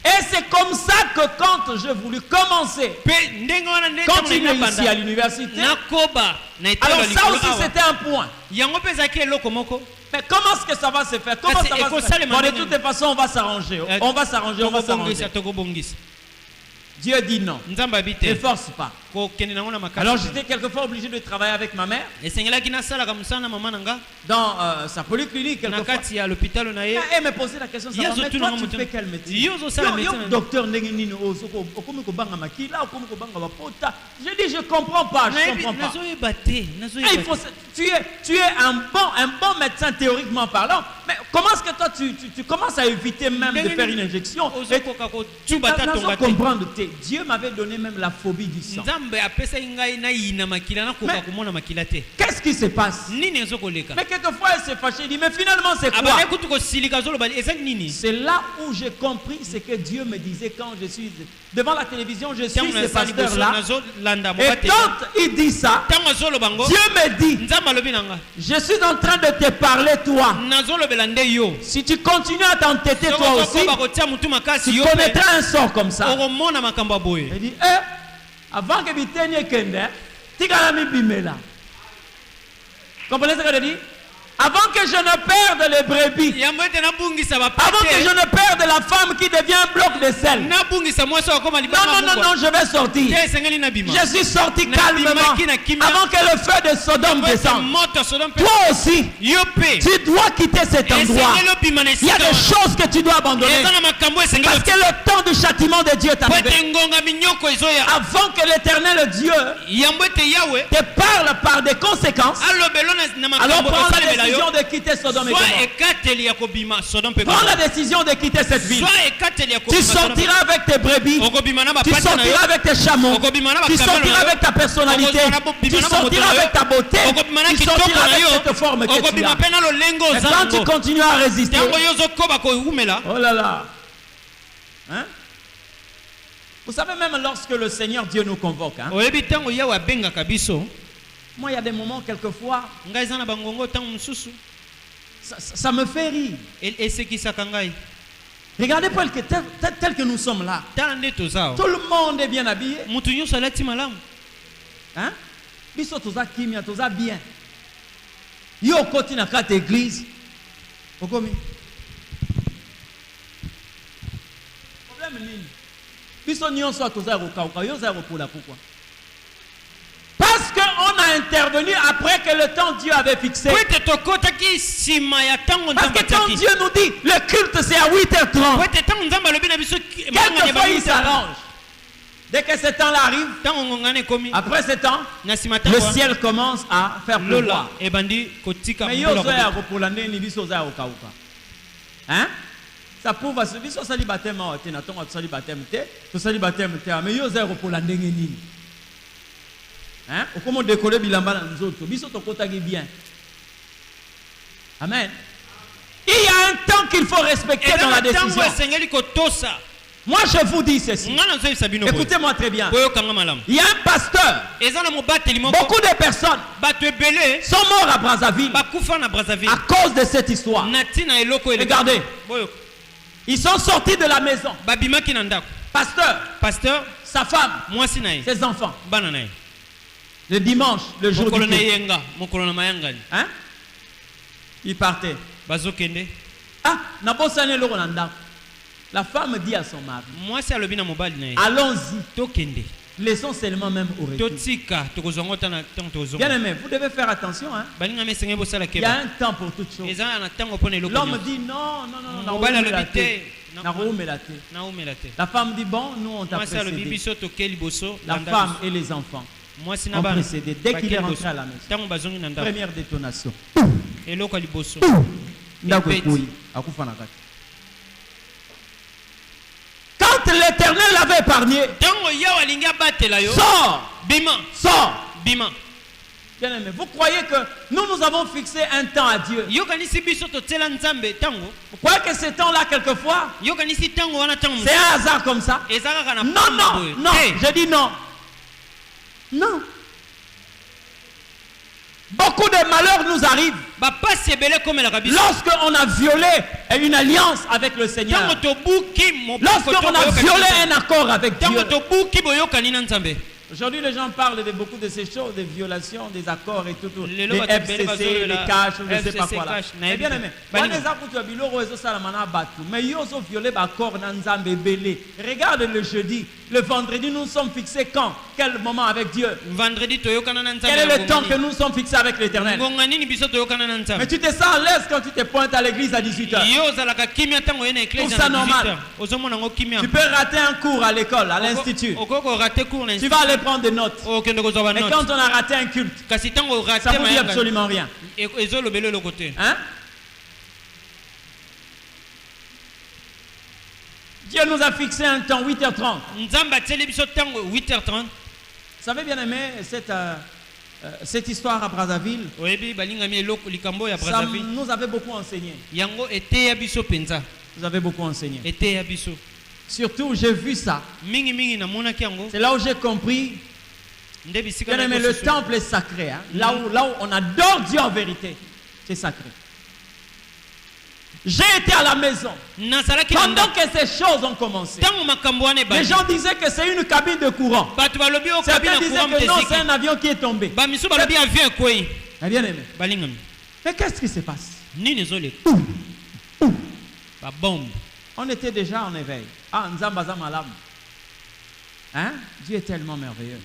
et c'est comme ça que quand j'ai voulu commencer, continuer ici à l'université, alors ça aussi c'était un point. Mais comment est-ce que ça va se faire? Comment ça va se faire? Bon, de toutes les façons, on va s'arranger. On va s'arranger. Dieu dit non. Ne force pas. Alors j'étais quelquefois obligé de travailler avec ma mère dans sa polyclinique quelquefois. Elle me posait la question: toi tu fais quel métier? Docteur Nengenino. Je dis: je comprends pas. Tu es un bon médecin théoriquement parlant, mais comment est-ce que toi tu commences à éviter même de faire une injection? Tu vas comprendre. Dieu m'avait donné même la phobie du sang. Qu'est-ce qui se passe? Mais quelquefois elle s'est fâchée. Il dit: mais finalement c'est quoi? C'est là où j'ai compris ce que Dieu me disait quand je suis devant la télévision. Je suis ce pasteur-là. Et quand il dit ça, Dieu me dit: je suis en train de te parler toi. Si tu continues à t'entêter toi aussi, tu connaîtras un sort comme ça. Il dit: avant que Biteni Kende, Tigalami Bimela. Comprenez ce que je dis? Avant que je ne perde les brebis, avant que je ne perde la femme qui devient un bloc de sel, non, je vais sortir. Je suis sorti calmement avant que le feu de Sodome descende. Toi aussi, tu dois quitter cet endroit. Il y a des choses que tu dois abandonner parce que le temps du châtiment de Dieu t'arrive. Avant que l'éternel Dieu te parle par des conséquences, alors prends la décision de quitter Sodome et Gomorrhe. Prends la décision de quitter cette ville. Tu sortiras avec tes brebis, tu sortiras avec tes chameaux, tu sortiras avec ta personnalité, tu sortiras avec ta beauté, tu sortiras avec cette forme que tu as. Et quand tu continues à résister, oh là là, hein? Vous savez, même lorsque le Seigneur Dieu nous convoque, hein? Moi, il y a des moments, quelquefois, ngai eza na bangongo ntango mosusu ça me fait rire. esekisaka ngai. Regardez tel que nous sommes là. tala nde toza awa. Tout le monde est bien habillé. mutu nyonso alati malamu. Hein? Biso toza kimia, toza bien. Yo koti na kati église. Okomi. Problème nini? Biso nyonso toza kokauka, yo za kopola pourquoi? Parce qu'on a intervenu après que le temps Dieu avait fixé. Parce que quand Dieu nous dit le culte c'est à 8h30, quelquefois il s'arrange. Dès que ce temps-là arrive, après ce temps, le ciel commence à faire pleuvoir. Mais hein? Ça prouve à ce que ça sali baptême, mais yo za pour la ndenge. Hein? Comment décoller bilamba dans nous autres? Biso to kotagi bien. Amen. Il y a un temps qu'il faut respecter dans la décision. Moi je vous dis ceci. Écoutez-moi très bien. Il y a un pasteur. Beaucoup de personnes sont morts à Brazzaville à cause de cette histoire. Regardez. Ils sont sortis de la maison. Pasteur, sa femme, ses enfants. Le dimanche, le jour du culte. Hein? Il partait. Ah, la femme dit à son mari, allons-y. Laissons seulement même au retour. Bien aimé, vous devez faire attention. Hein? Il y a un temps pour toutes choses. L'homme dit non. La femme dit bon, nous on t'a précédé. La femme et les enfants ont précédé. Dès qu'il est rentré à la maison, première détonation. Quand l'Éternel l'avait épargné, sors. Bien aimé, vous croyez que nous avons fixé un temps à Dieu? Vous croyez que ce temps-là, quelquefois, c'est un hasard comme ça? Non, je dis non. Non. Beaucoup de malheurs nous arrivent lorsqu'on a violé une alliance avec le Seigneur. Lorsqu'on a violé un accord avec Dieu. Aujourd'hui, les gens parlent de beaucoup de ces choses, des violations, des accords et tout. Les FCC, les caches, je ne sais pas quoi là. Mais bien aimé, regarde le jeudi, le vendredi, nous sommes fixés quand? Quel moment avec Dieu? Quel est le temps que nous sommes fixés avec l'Éternel? Mais tu te sens à l'aise quand tu te pointes à l'église à 18h. Pour ça normal. Tu peux rater un cours à l'école, à l'institut. Tu vas aller prendre des notes. Mais quand on a raté un culte, ça ne vous dit absolument rien. Hein? Dieu nous a fixé un temps, 8h30. Vous savez bien aimé cette histoire à Brazzaville, ça nous avait beaucoup enseigné. Vous avez beaucoup enseigné. Surtout, j'ai vu ça. C'est là où j'ai compris. Bien aimé, le temple est sacré. Hein? Là où on adore Dieu en vérité, c'est sacré. J'ai été à la maison pendant que ces choses ont commencé. Les gens disaient que c'est une cabine de courant. Certains disaient que non, c'est un avion qui est tombé. Mais bien aimé, mais qu'est-ce qui se passe? On était déjà en éveil. Ah, Nzambaza Malam. Hein? Dieu est tellement merveilleux.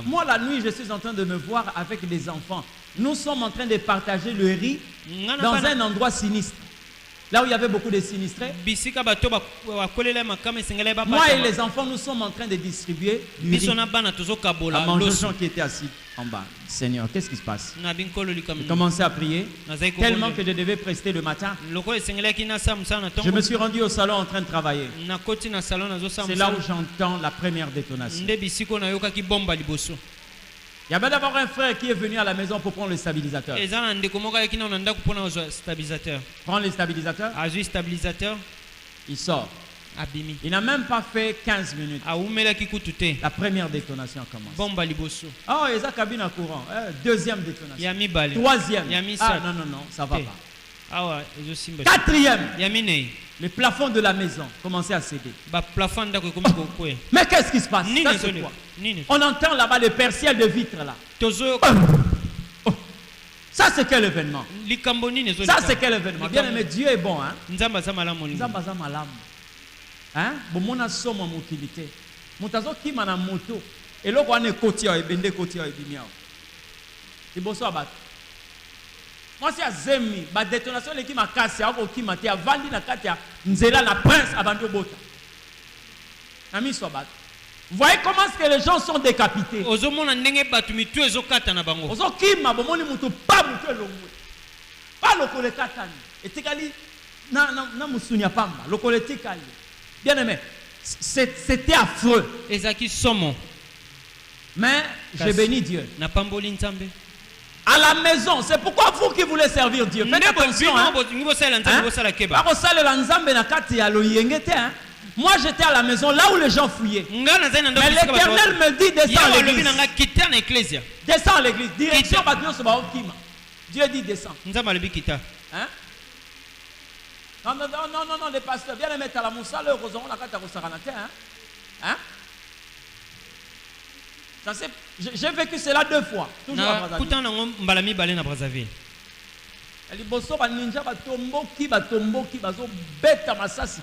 Moi, la nuit, je suis en train de me voir avec des enfants. Nous sommes en train de partager le riz dans un endroit sinistre. Là où il y avait beaucoup de sinistrés. Moi et les enfants, nous sommes en train de distribuer du riz à manger aux gens qui étaient assis en bas. Seigneur, qu'est-ce qui se passe? J'ai commencé à prier tellement que je devais prester le matin. Je me suis rendu au salon en train de travailler. C'est là où j'entends la première détonation. Il y avait d'abord un frère qui est venu à la maison pour prendre le stabilisateur. Prends le stabilisateur. Il sort. abimi Il n'a même pas fait 15 minutes. aumelaki kutu te La première détonation commence. bomba liboso Oh, il y a cabine à courant. Deuxième détonation. ya mibale Troisième. ya misato Ah, non, ça va Te. pas. awa ezosimba Quatrième. ya minei Le plafond de la maison commençait à céder. baplafond ndako ekomi kokwe Mais qu'est-ce qui se passe? nini Ça, c'est ezoleka quoi? nini On entend là-bas le persiel de vitres là. tozoyoka Oh. Ça, c'est quel événement? likambo nini Ça, ezoleka c'est quel événement? Bien aimé, Dieu est bon. Hein? nzambe aza malamu olingi Nzamba za malamu. Hein? Bomona somo mokilité. Mutazo kima na moto. Eloko ane kotia ebende kotia ebimia. Liboso abato. Moi c'est azemi, ba détonation leki makasi ako kima te avandi na kati ya nzela na prince abandi obota. Na miso abato. Vous voyez comment est-ce que les gens sont décapités? ozomona ndenge bato mitu ezokata na bango Ozo kima bomoni mutu pa mutu elongwe. Pa lokole katani. Etikali na musunya pamba. Lokole tikali. Bien aimé, c'était affreux. ezalaki somo Mais je bénis Dieu. napamboli nzambe À la maison, c'est pourquoi vous qui voulez servir Dieu. Faites attention. Hein? bolingi bosala nzambe bosala keba Bakosalela nzambe na kati ya loyenge te, hein? Moi j'étais à la maison là où les gens fouillaient. nga nazali na ndako Mais bisika bato l'Éternel me dit descends à yawa alobi l'église. na nga kita na eklesia Descends à l'église. Direction Badioso Baokima. Dieu dit descends. nzambe alobi kita Hein? Non, les pasteurs, bien les mettre à la moussa, le roson, la carte à Rosaranate, hein? Hein? Ça c'est, j'ai vécu cela 2 fois, toujours à na Brazzaville. kuta nango mbala mibale na Brazzaville Liboso ba ninja batomboki bazo beta masasi.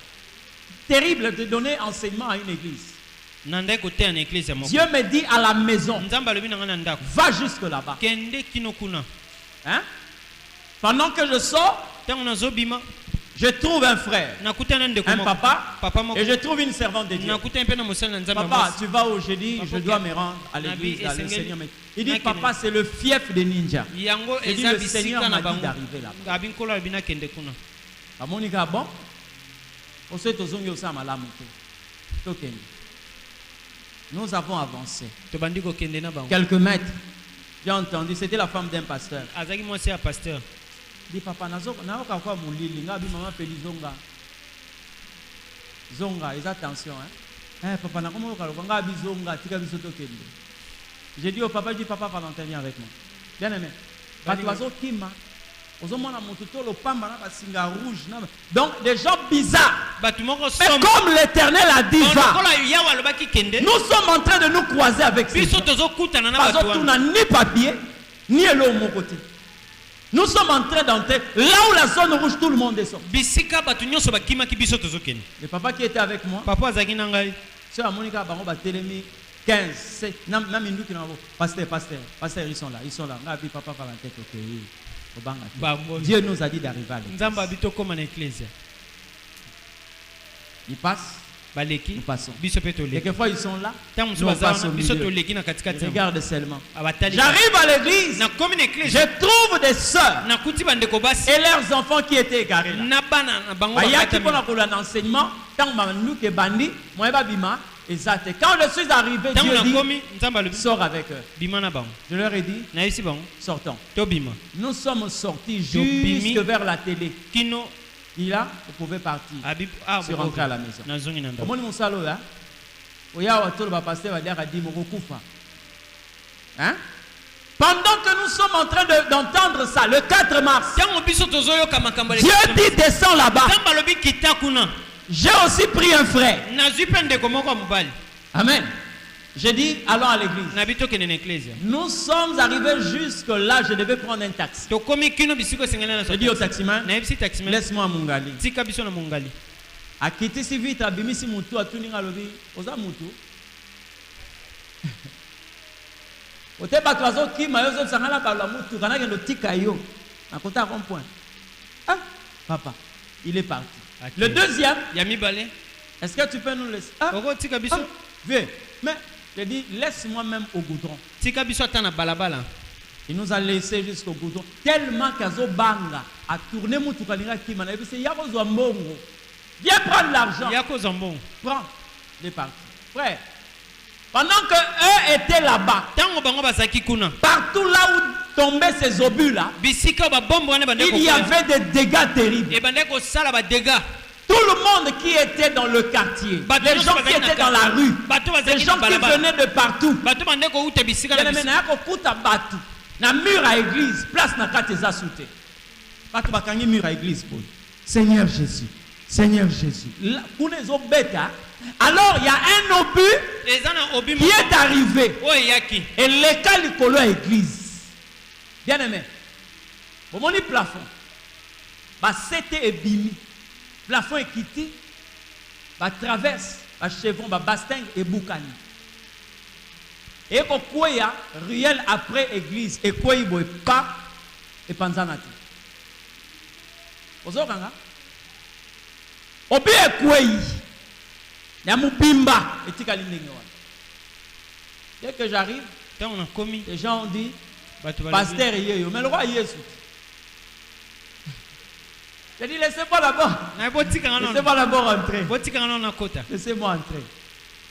Terrible de donner enseignement à une église. na ndako te na eklesia moko Dieu me dit à la maison, nzambe alobi na nga na ndako va jusque là-bas. kende kino kuna Hein? Pendant que je sors, ntango nazobima je trouve un frère, nakutana ndeko un moko papa, moko et je trouve une servante de Dieu. nakutana mpe na mosali na nzambe Papa, tu vas où? J'ai dit, Papa, je dois me rendre à l'église, Nabi, à le Esengeli. Seigneur. Il dit, Nakene. papa, c'est le fief des ninjas. yango J'ai dit, eza le Seigneur bisika m'a na dit bango d'arriver là-bas. abi nkolo alobi nakende kuna Monica, bon? On sait tous que ça m'a Nous avons avancé. tobandi kokende na bango Quelques mètres. J'ai entendu, c'était la femme d'un pasteur. azalaki mwasi ya pasteur Dit, papa, naoka kwa mulili, ngabi maman peli zonga. Zonga, ils attention, hein? Papa, ngabi zonga, tika bisoto kende. J'ai dit au papa, je dis, papa, Valentin, viens avec moi. Bien aimé. Batuazo kima. Ozomona motuto lo pamba na basinga rouge na. Donc des gens bizarres. bato moko Mais somo comme l'Éternel a dit va, lokola yawa alobaki kende nous sommes en train de nous croiser avec ces biso gens. tozokutana na Parce bato que tu wana n'as ni papier, ni elo mon côté. Nous sommes en train d'entrer là où la zone rouge, tout le monde est sorti. bisika bato nyonso bakimaki biso tozokende Le papa qui était avec moi, papa azalaki na ngai c'est à Monica Bango Batelemi 15, c'est Namindu qui n'a pas. Pasteur, ils sont là. Ngabi papa Valentin ok. Obanga. bango Dieu nous a dit d'arriver à l'église. nzambe abi tokóma na eklesia Ils passent, baleki nous passons. biso mpe toleki Quelquefois ils sont là, ntango mosusu nous on baza passe au wana biso milieu. toleki na katikati ya Regarde seulement. abatali J'arrive à l'église, nakomi na je eklesia trouve des sœurs nakuti bandeko basi et leurs enfants qui étaient égarés là. na bana na bango Bayaki bakatami pona kolanda enseignement, tant que ke bandi, moi bima, exact. Quand je suis arrivé, ntango Dieu dit, nakomi nzambe alobi sors avec eux. bima na bango Je leur ai dit, nayebisi bango sortons. tobima Nous sommes sortis Bimi. jusque vers la télé. kino Il a, vous pouvez partir. abi Je suis rentré à la maison. nazongi na ndako Comment nous salons là? Oya watolo ba pasteur va dire a dit mokokufa. Hein? Pendant que nous sommes en train d'entendre ça, le 4 mars, ntango biso tozoyoka makambo ya Dieu dit descends là-bas. nzambe alobi kita kuna J'ai aussi pris un frère. nazwi mpe ndeko moko ya mobali Amen. J'ai dit allons à l'église. nabi tokende na eklesia Nous sommes arrivés jusque là, je devais prendre un taxi. tokomi kino bisiko esengeli na J'ai dit au taximan, nayebisi taximan laisse-moi Mungali. tika biso na mongali Akitisi vite abimisi mutu atuninga lobi, oza mutu. Ote bato azo kima yo zo sangala bala mutu kana kendo tika yo. Nakota rond-point. Ah, papa, il est parti. Ok. Le deuxième, ya mibale est-ce que tu peux nous laisser? Ah, oko tika biso viens. Mais je dis laisse-moi même au goudron. tika biso ata na balabala Il nous a laissé jusqu'au goudron. Tellement qu'Azo Banga a tourné Moutoukani Kima. Il a dit, Yarozo Mbongo. Viens prendre l'argent. ya kozwa mbongo Prends. Il est parti. Frère, pendant que eux étaient là-bas, ntango bango bazalaki kuna partout là où tombaient ces obus-là, bisika babombo wana ebandaki il y avait des dégâts terribles. ebandaki kosala badega Tout le monde qui était dans le quartier, les gens qui étaient dans la rue, les gens qui venaient de partout. Na mur à église, place na kateza souté. Bato bakangi mur à église pour Seigneur Jésus, Seigneur Jésus. Alors il y a un obus qui est arrivé et l'école likolo à église. Bien aimé. Au moment du plafond, bah c'était bimi. Plafond est quitté, bah traverse, bah chevron, bah basting et boukani. Et pourquoi il y a ruelle après église et quoi il boit pas et panzanati. Vous avez vu? Obi et quoi il y a mupimba et tikalindengo. Dès que j'arrive, les gens ont dit pasteur yeyo, mais le roi Yesu. J'ai dit laissez-moi là-bas. Laissez-moi d'abord entrer. Laissez-moi entrer.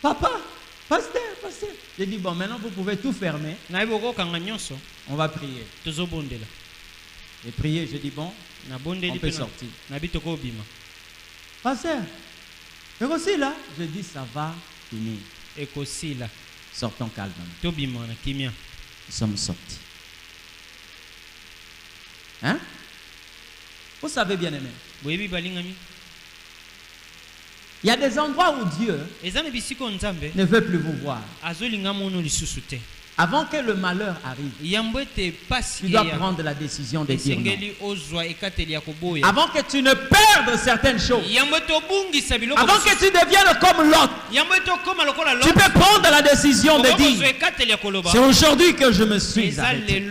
Papa, pasteur, pasteur. J'ai dit bon, maintenant vous pouvez tout fermer. On va prier. J'ai prié, j'ai dit bon, on peut sortir. Pasteur, et aussi là, je dis ça va finir. Sortons calmement. Nous sommes sortis. Hein? Vous savez bien aimé. Il y a des endroits où Dieu ne veut plus vous voir. Avant que le malheur arrive, tu dois prendre la décision de dire non. Avant que tu ne perdes certaines choses, avant que tu deviennes comme l'autre, tu peux prendre la décision de dire c'est aujourd'hui que je me suis arrêté.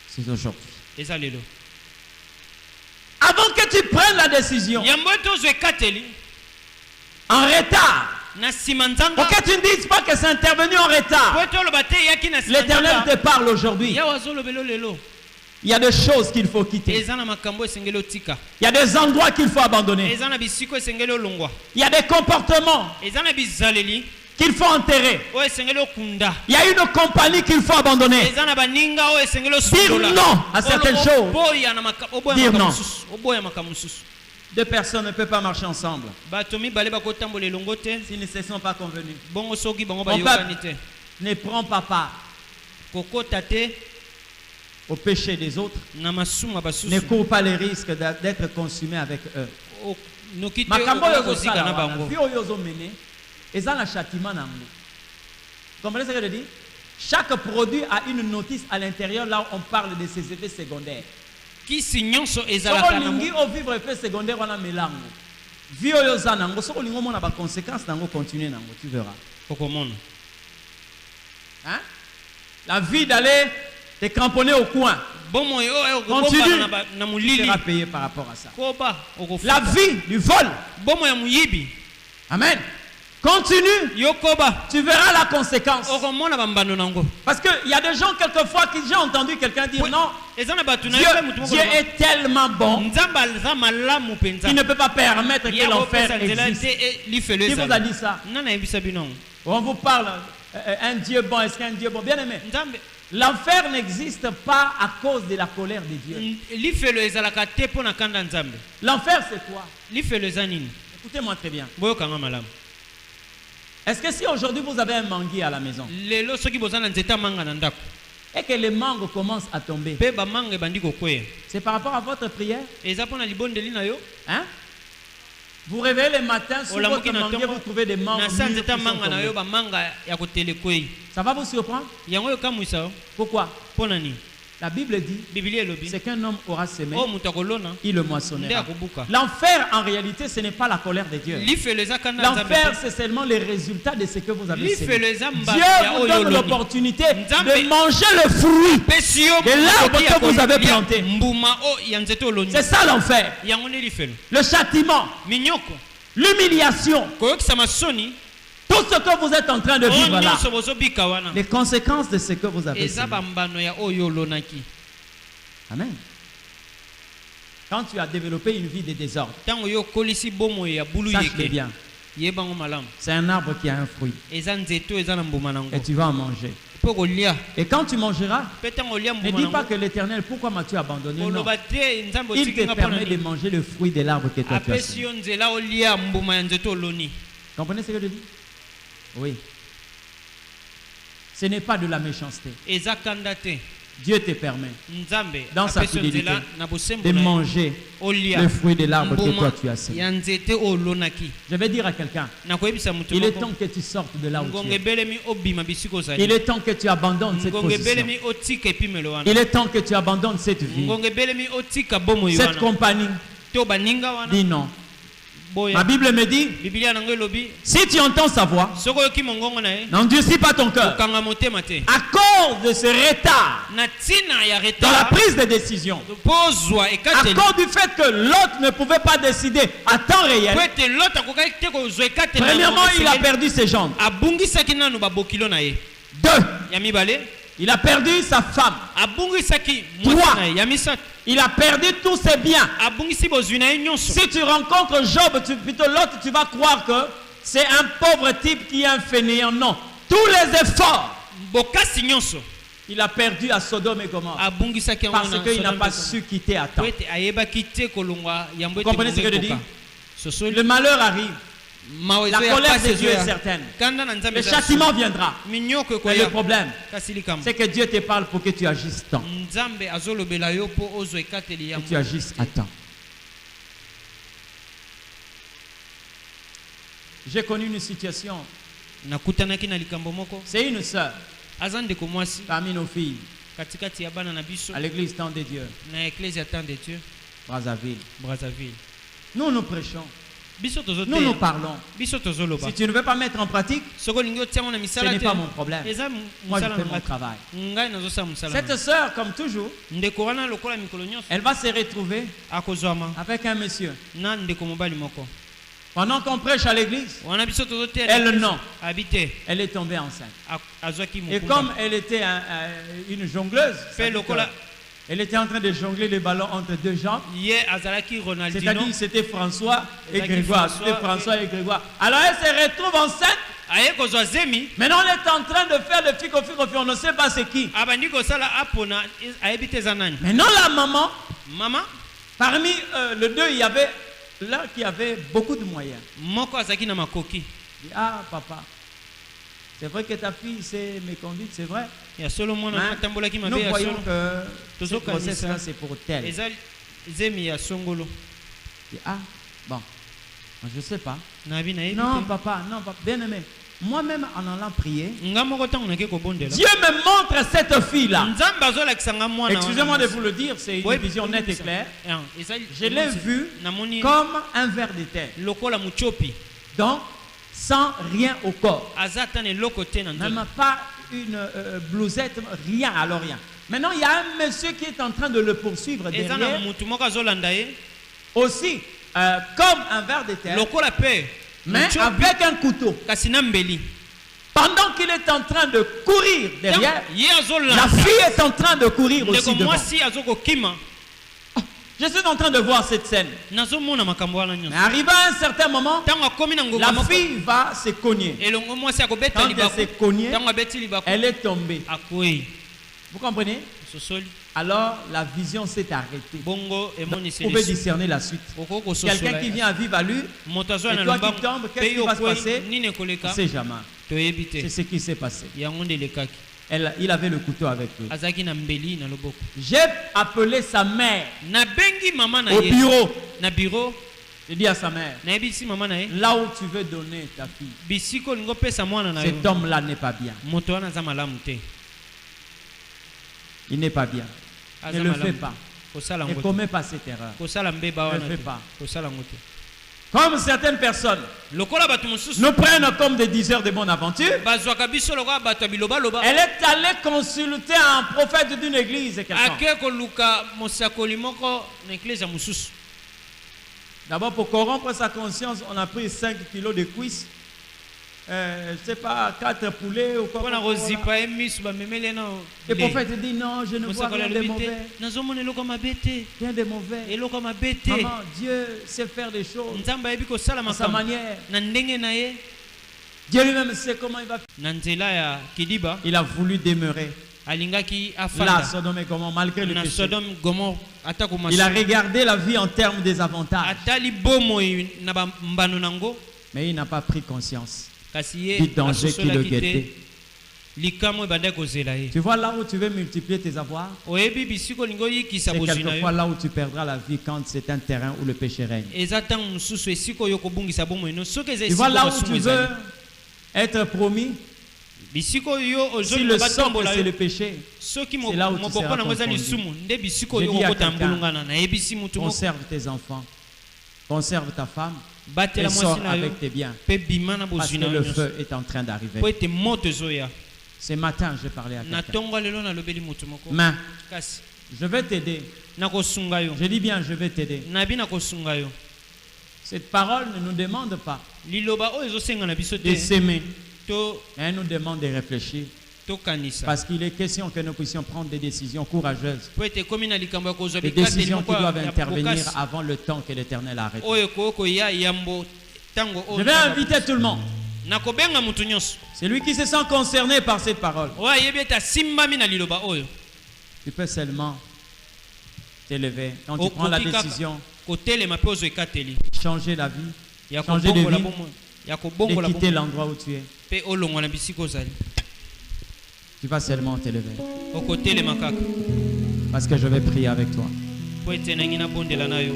C'est aujourd'hui. Avant que tu prennes la décision, en retard, pour que tu ne dises pas que c'est intervenu en retard, l'Éternel te parle aujourd'hui. Il y a des choses qu'il faut quitter. Il y a des endroits qu'il faut abandonner. Il y a des comportements qu'il faut enterrer. Il y a une compagnie qu'il faut abandonner. Dire non à certaines choses. Dire non. Deux personnes ne peuvent pas marcher ensemble s'ils ne se sont pas convenus. Mon peuple ne prend pas part au péché des autres. Ne court pas les risques d'être consumé avec eux. Comprenez ce que je dis? Chaque produit a une notice à l'intérieur là où on parle de ses effets secondaires. Vivre effet secondaire on a mélange. Vie oyozanango so olingo mona ba conséquences nango continuer nango tu verras. Hein? La vie d'aller te cramponner au coin. Continue. Tu seras payé par rapport à ça. La vie du vol. Amen. Continue. Tu verras la conséquence. Parce qu'il y a des gens quelquefois qui j'ai entendu quelqu'un dire non. Dieu est tellement bon qu'il ne peut pas permettre que l'enfer existe. Qui vous a dit ça? On vous parle un Dieu bon. Est-ce qu'un Dieu bon? Bien aimé. L'enfer n'existe pas à cause de la colère de Dieu. L'enfer c'est quoi? Écoutez-moi très bien. Est-ce que si aujourd'hui vous avez un manguier à la maison et que les mangues commencent à tomber, c'est par rapport à votre prière? Hein? Vous réveillez le matin sur votre manguier, vous trouvez des mangues mûres qui sont tombées. Ça va vous surprendre? Pourquoi? La Bible dit, c'est qu'un homme aura semé, il le moissonnera. L'enfer, en réalité, ce n'est pas la colère de Dieu. L'enfer, c'est seulement les résultats de ce que vous avez semé. Dieu vous donne l'opportunité de manger le fruit de l'arbre que vous avez planté. C'est ça l'enfer. Le châtiment, l'humiliation, tout ce que vous êtes en train de vivre là, les conséquences de ce que vous avez semé. Amen. Quand tu as développé une vie de désordre, sache-le bien. C'est un arbre qui a un fruit. Et tu vas en manger. mpo kolia Et quand tu mangeras, mpe ntango olia ne mbuma dis pas nango que l'Éternel, pourquoi m'as-tu abandonné? Non. koloba te nzambe Il otiki te nga mpona permet de nini manger le fruit de l'arbre que toi tu as apesi semé. yo nzela olia mbuma ya nzete oloni. Comprenez ce que je dis? Oui. Ce n'est pas de la méchanceté. eza kanda te. Dieu te permet, nzambe dans sa apesi yo fidélité, nzela na bosembo de na ye. manger olia le fruit de l'arbre que mbuma toi tu as semé. ya nzete oyo olonaki. Je vais dire à quelqu'un, nakoyebisa moto il est moko temps que tu sortes de là où ngongo tu es. ebelemi obima bisika ozali. Il est temps que tu abandonnes cette ngongo position. ebelemi otika epimelo wana. Il est temps que tu abandonnes cette vie, ngongo ebelemi otika bomoi cette wana compagnie. to baninga wana. Dis non. boya Ma Bible me dit, biblia nango elobi si tu entends sa voix, soki oyoki mongongo na ye n'endurcis pas ton cœur. okanga motema te À cause de ce retard na ntina ya dans la retard prise de décision, mpo ozwa à ekateli cause du fait que l'autre ne pouvait pas décider à temps réel, po ete loto akokaki te kozwa ekateli premièrement, il a perdu ses jambes. abungisaki nanu babokilo na ye. Deux, ya mibale il a perdu sa femme. abungisaki mwasi Trois. na ye. ya misato Il a perdu tous ses biens. abungisi bozwi na ye nyonso. Si tu rencontres Job, plutôt l'autre, tu vas croire que c'est un pauvre type qui est un fainéant. Non. Tous les efforts, bokasi nyonso il a perdu à Sodome et Gomorrhe. abungisaki yango Parce na qu'il n'a Sodome pas et Gomorrhe. su quitter à temps. po ete ayebaki te kolongwa yambo ete Comprenez ce que je dis? ekoka. Sosoli Le malheur arrive. mawa La ezo ya colère pasi de ezo Dieu est ya certaine. kanda na nzambe Le eza châtiment soni. viendra. minyoko Mais le ekoya problème, kasi likambo c'est que Dieu te parle pour que tu agisses temps. nzambe azolobela yo mpo ozwa ekateli ya Que tu agisses à temps. J'ai connu une situation. nakutanaki na likambo moko. C'est une sœur aza ndeko mwasi parmi nos filles katikati ya bana na biso à l'église Temps de Dieu, na eklise ya temps de dieu Brazzaville. brazzaville. Nous prêchons. biso Nous tozoteya parlons. biso tozoloba Si tu ne veux pas mettre en pratique, soki olingi otiango na ce misala n'est te pas mon problème. eza Moi, je mosala fais na mon ngai travail. ngai nazosala mosala Cette na sœur, comme toujours, ngai. ndeko wana lokola mikolo nyonso elle va se retrouver akozwama avec un monsieur. na ndeko mobali moko Pendant qu'on prêche à l'église, wana biso tozoteya elle non. abi te Elle est tombée enceinte. azwaki Et comme elle était une jongleuse, mpe c'est-à-dire lokola elle était en train de jongler le ballon entre deux jambes. ye azalaki ronaldino C'est-à-dire c'était François et Zaki Grégoire. François C'était François et Grégoire. Alors elle se retrouve enceinte. aye kozwa zemi Maintenant on est en train de faire le fico. On ne sait pas c'est qui. abandi kosala apona ayebi te eza nani. Maintenant la maman, mama parmi les deux, il y avait l'un qui avait beaucoup de moyens. moko azalaki na makoki Il dit, ah papa, c'est vrai que ta fille s'est méconduite, c'est vrai. ya solo mwana Mais atambolaki mabe nous ya voyons solo que ce process-là c'est pour tel. eza zemi ya songolo Il dit, ah bon, je ne sais pas. nabi nayebi Non te papa, bien aimé. Moi-même en allant prier, nga moko ntango nake kobondela Dieu me montre cette fille-là. nzambe azolakisa nga mwana Excusez-moi de vous le dire, c'est une vision nette et claire. Je l'ai vu namoni comme un ver de terre. lokola muchopi Donc, sans rien au corps. aza ata na eloko te na nzoto Même pas une blousette, rien, alors rien. Maintenant, il y a un monsieur qui est en train de le poursuivre eza na derrière. mutu moko azolanda ye Aussi, comme un ver de terre, lokola pe mais muchopi avec un couteau. kasi na mbeli Pendant qu'il est en train de courir derrière, ye la azolanda fille est en train de courir ndeko aussi devant. mwasi azokokima Je suis en train de voir cette scène. nazomona makambo wana Mais nyonso arrivé à un certain moment, ntango akomi na ngonga la moko fille va se cogner. elongo mwasi akobeta Quand elle libaku s'est cognée, ntango abeti libaku elle est tombée. akwei Vous comprenez? sosoli Alors la vision s'est arrêtée. bongo Vous emonisi pouvez discerner la suite. okoki Quelqu'un qui kososola vient à vivre à lui, moto azwa na et toi qui lombango tombes, qu'est-ce mpe qui yo va se passer? okwei nini On ekoleka ne sait jamais. toyebi C'est te ce qui s'est passé. yango nde elekaki Il avait le couteau avec lui. azalaki na mbeli na loboko J'ai appelé sa mère nabengi mama na au ye bureau. na biro Je dis à sa mère, nayebisi mama na ye là où tu veux donner ta fille, bisika olingi opesa mwana na yo cet homme-là n'est pas bien. moto wana aza malamu te Il n'est pas bien. Ne aza le fais malamu pas. kosala Ne yango te commets pas cette erreur. kosala mbeba Ne wana fais te pas. kosala yango te Comme certaines personnes lokola bato mosusu nous prennent comme des diseurs de bonne aventure, bazwaka biso lokola bato ya bilobaloba elle est allée consulter un prophète d'une église. Quelqu'un. ake koluka mosakoli moko na eklise ya mosusu D'abord, pour corrompre sa conscience, on a pris 5 kilos de cuisses. Je ne sais pas, 4 poulets ou quoi. mpona voilà. kozipa ye miso bamemeli ye na Le prophète dit non, je ne vois mosakoli rien de alobi te mauvais. nazomona eloko ya mabe te Rien de mauvais. eloko ya mabe te Maman, Dieu sait faire des choses nzambe ayebi kosala à sa makambo manière. na ndenge na ye Dieu lui-même sait comment il va faire. na nzela ya kidiba Il a voulu demeurer alingaki là, afanda Sodome et Gomorrhe, malgré le na péché. Sodome Gomorrhe atako Il a masu regardé la vie en termes des avantages, atali bomoi na mbano nango mais il n'a pas pris conscience kasi du ye danger qui le asosolaki te guettait. likambo ebanda kozela ye Tu vois là où tu veux multiplier tes avoirs, oyebi bisiko olingi oyikisa c'est bozwi na quelquefois yo là où tu perdras la vie quand c'est un terrain où le péché règne. eza ntango mosusu esika oyo kobungisa bomoi no soki eza Tu vois là esika où basumu tu veux ezali être promis, bisika oyo si ozoli le socle batambola c'est yo le péché, soki c'est là où tu moboko seras nango eza confondu. lisumu nde bisika Je oyo dis à okota quelqu'un, mbulungana nayebisi mutu moko conserve tes enfants, conserve ta femme et batela sors mwasi na yo avec tes biens. mpe bima na Parce bozwi que na yo le nyonso feu est en train d'arriver. po ete moto ezoya Ce matin, j'ai parlé à na quelqu'un. ntongo lelo nalobeli mutu moko Mais kasi je vais t'aider. nakosunga yo Je dis bien, je vais t'aider. nabi nakosunga yo Cette parole ne nous demande pas liloba oyo ezosenga na biso de te s'aimer, to mais elle nous demande de réfléchir. tokanisa Parce qu'il est question que nous puissions prendre des décisions courageuses. po ete ekomi na likambo ya kozwa Des bikateli décisions moko qui doivent ya intervenir bokasi avant le temps que l'Éternel arrête. oyo ekoki koya yambo ntango Je vais inviter tout le monde. nakobenga mutu nyonso Celui qui se sent concerné par cette parole, oyo ayebi ete asimbami na liloba oyo tu peux seulement t'élever. Quand tu prends la décision, kotelema mpe ozwa ekateli changer la vie, ya changer de kobongola vie, bomoi ya de kobongola quitter bomoi l'endroit où tu es, mpe olongwa na bisika ozali tu vas seulement t'élever. okotelema kaka Parce que je vais prier avec toi. po ete nangi nabondela na yo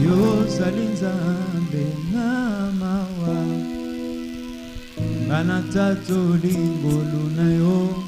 Yozali nzambe na mawa, ngana tato lingolu na yo.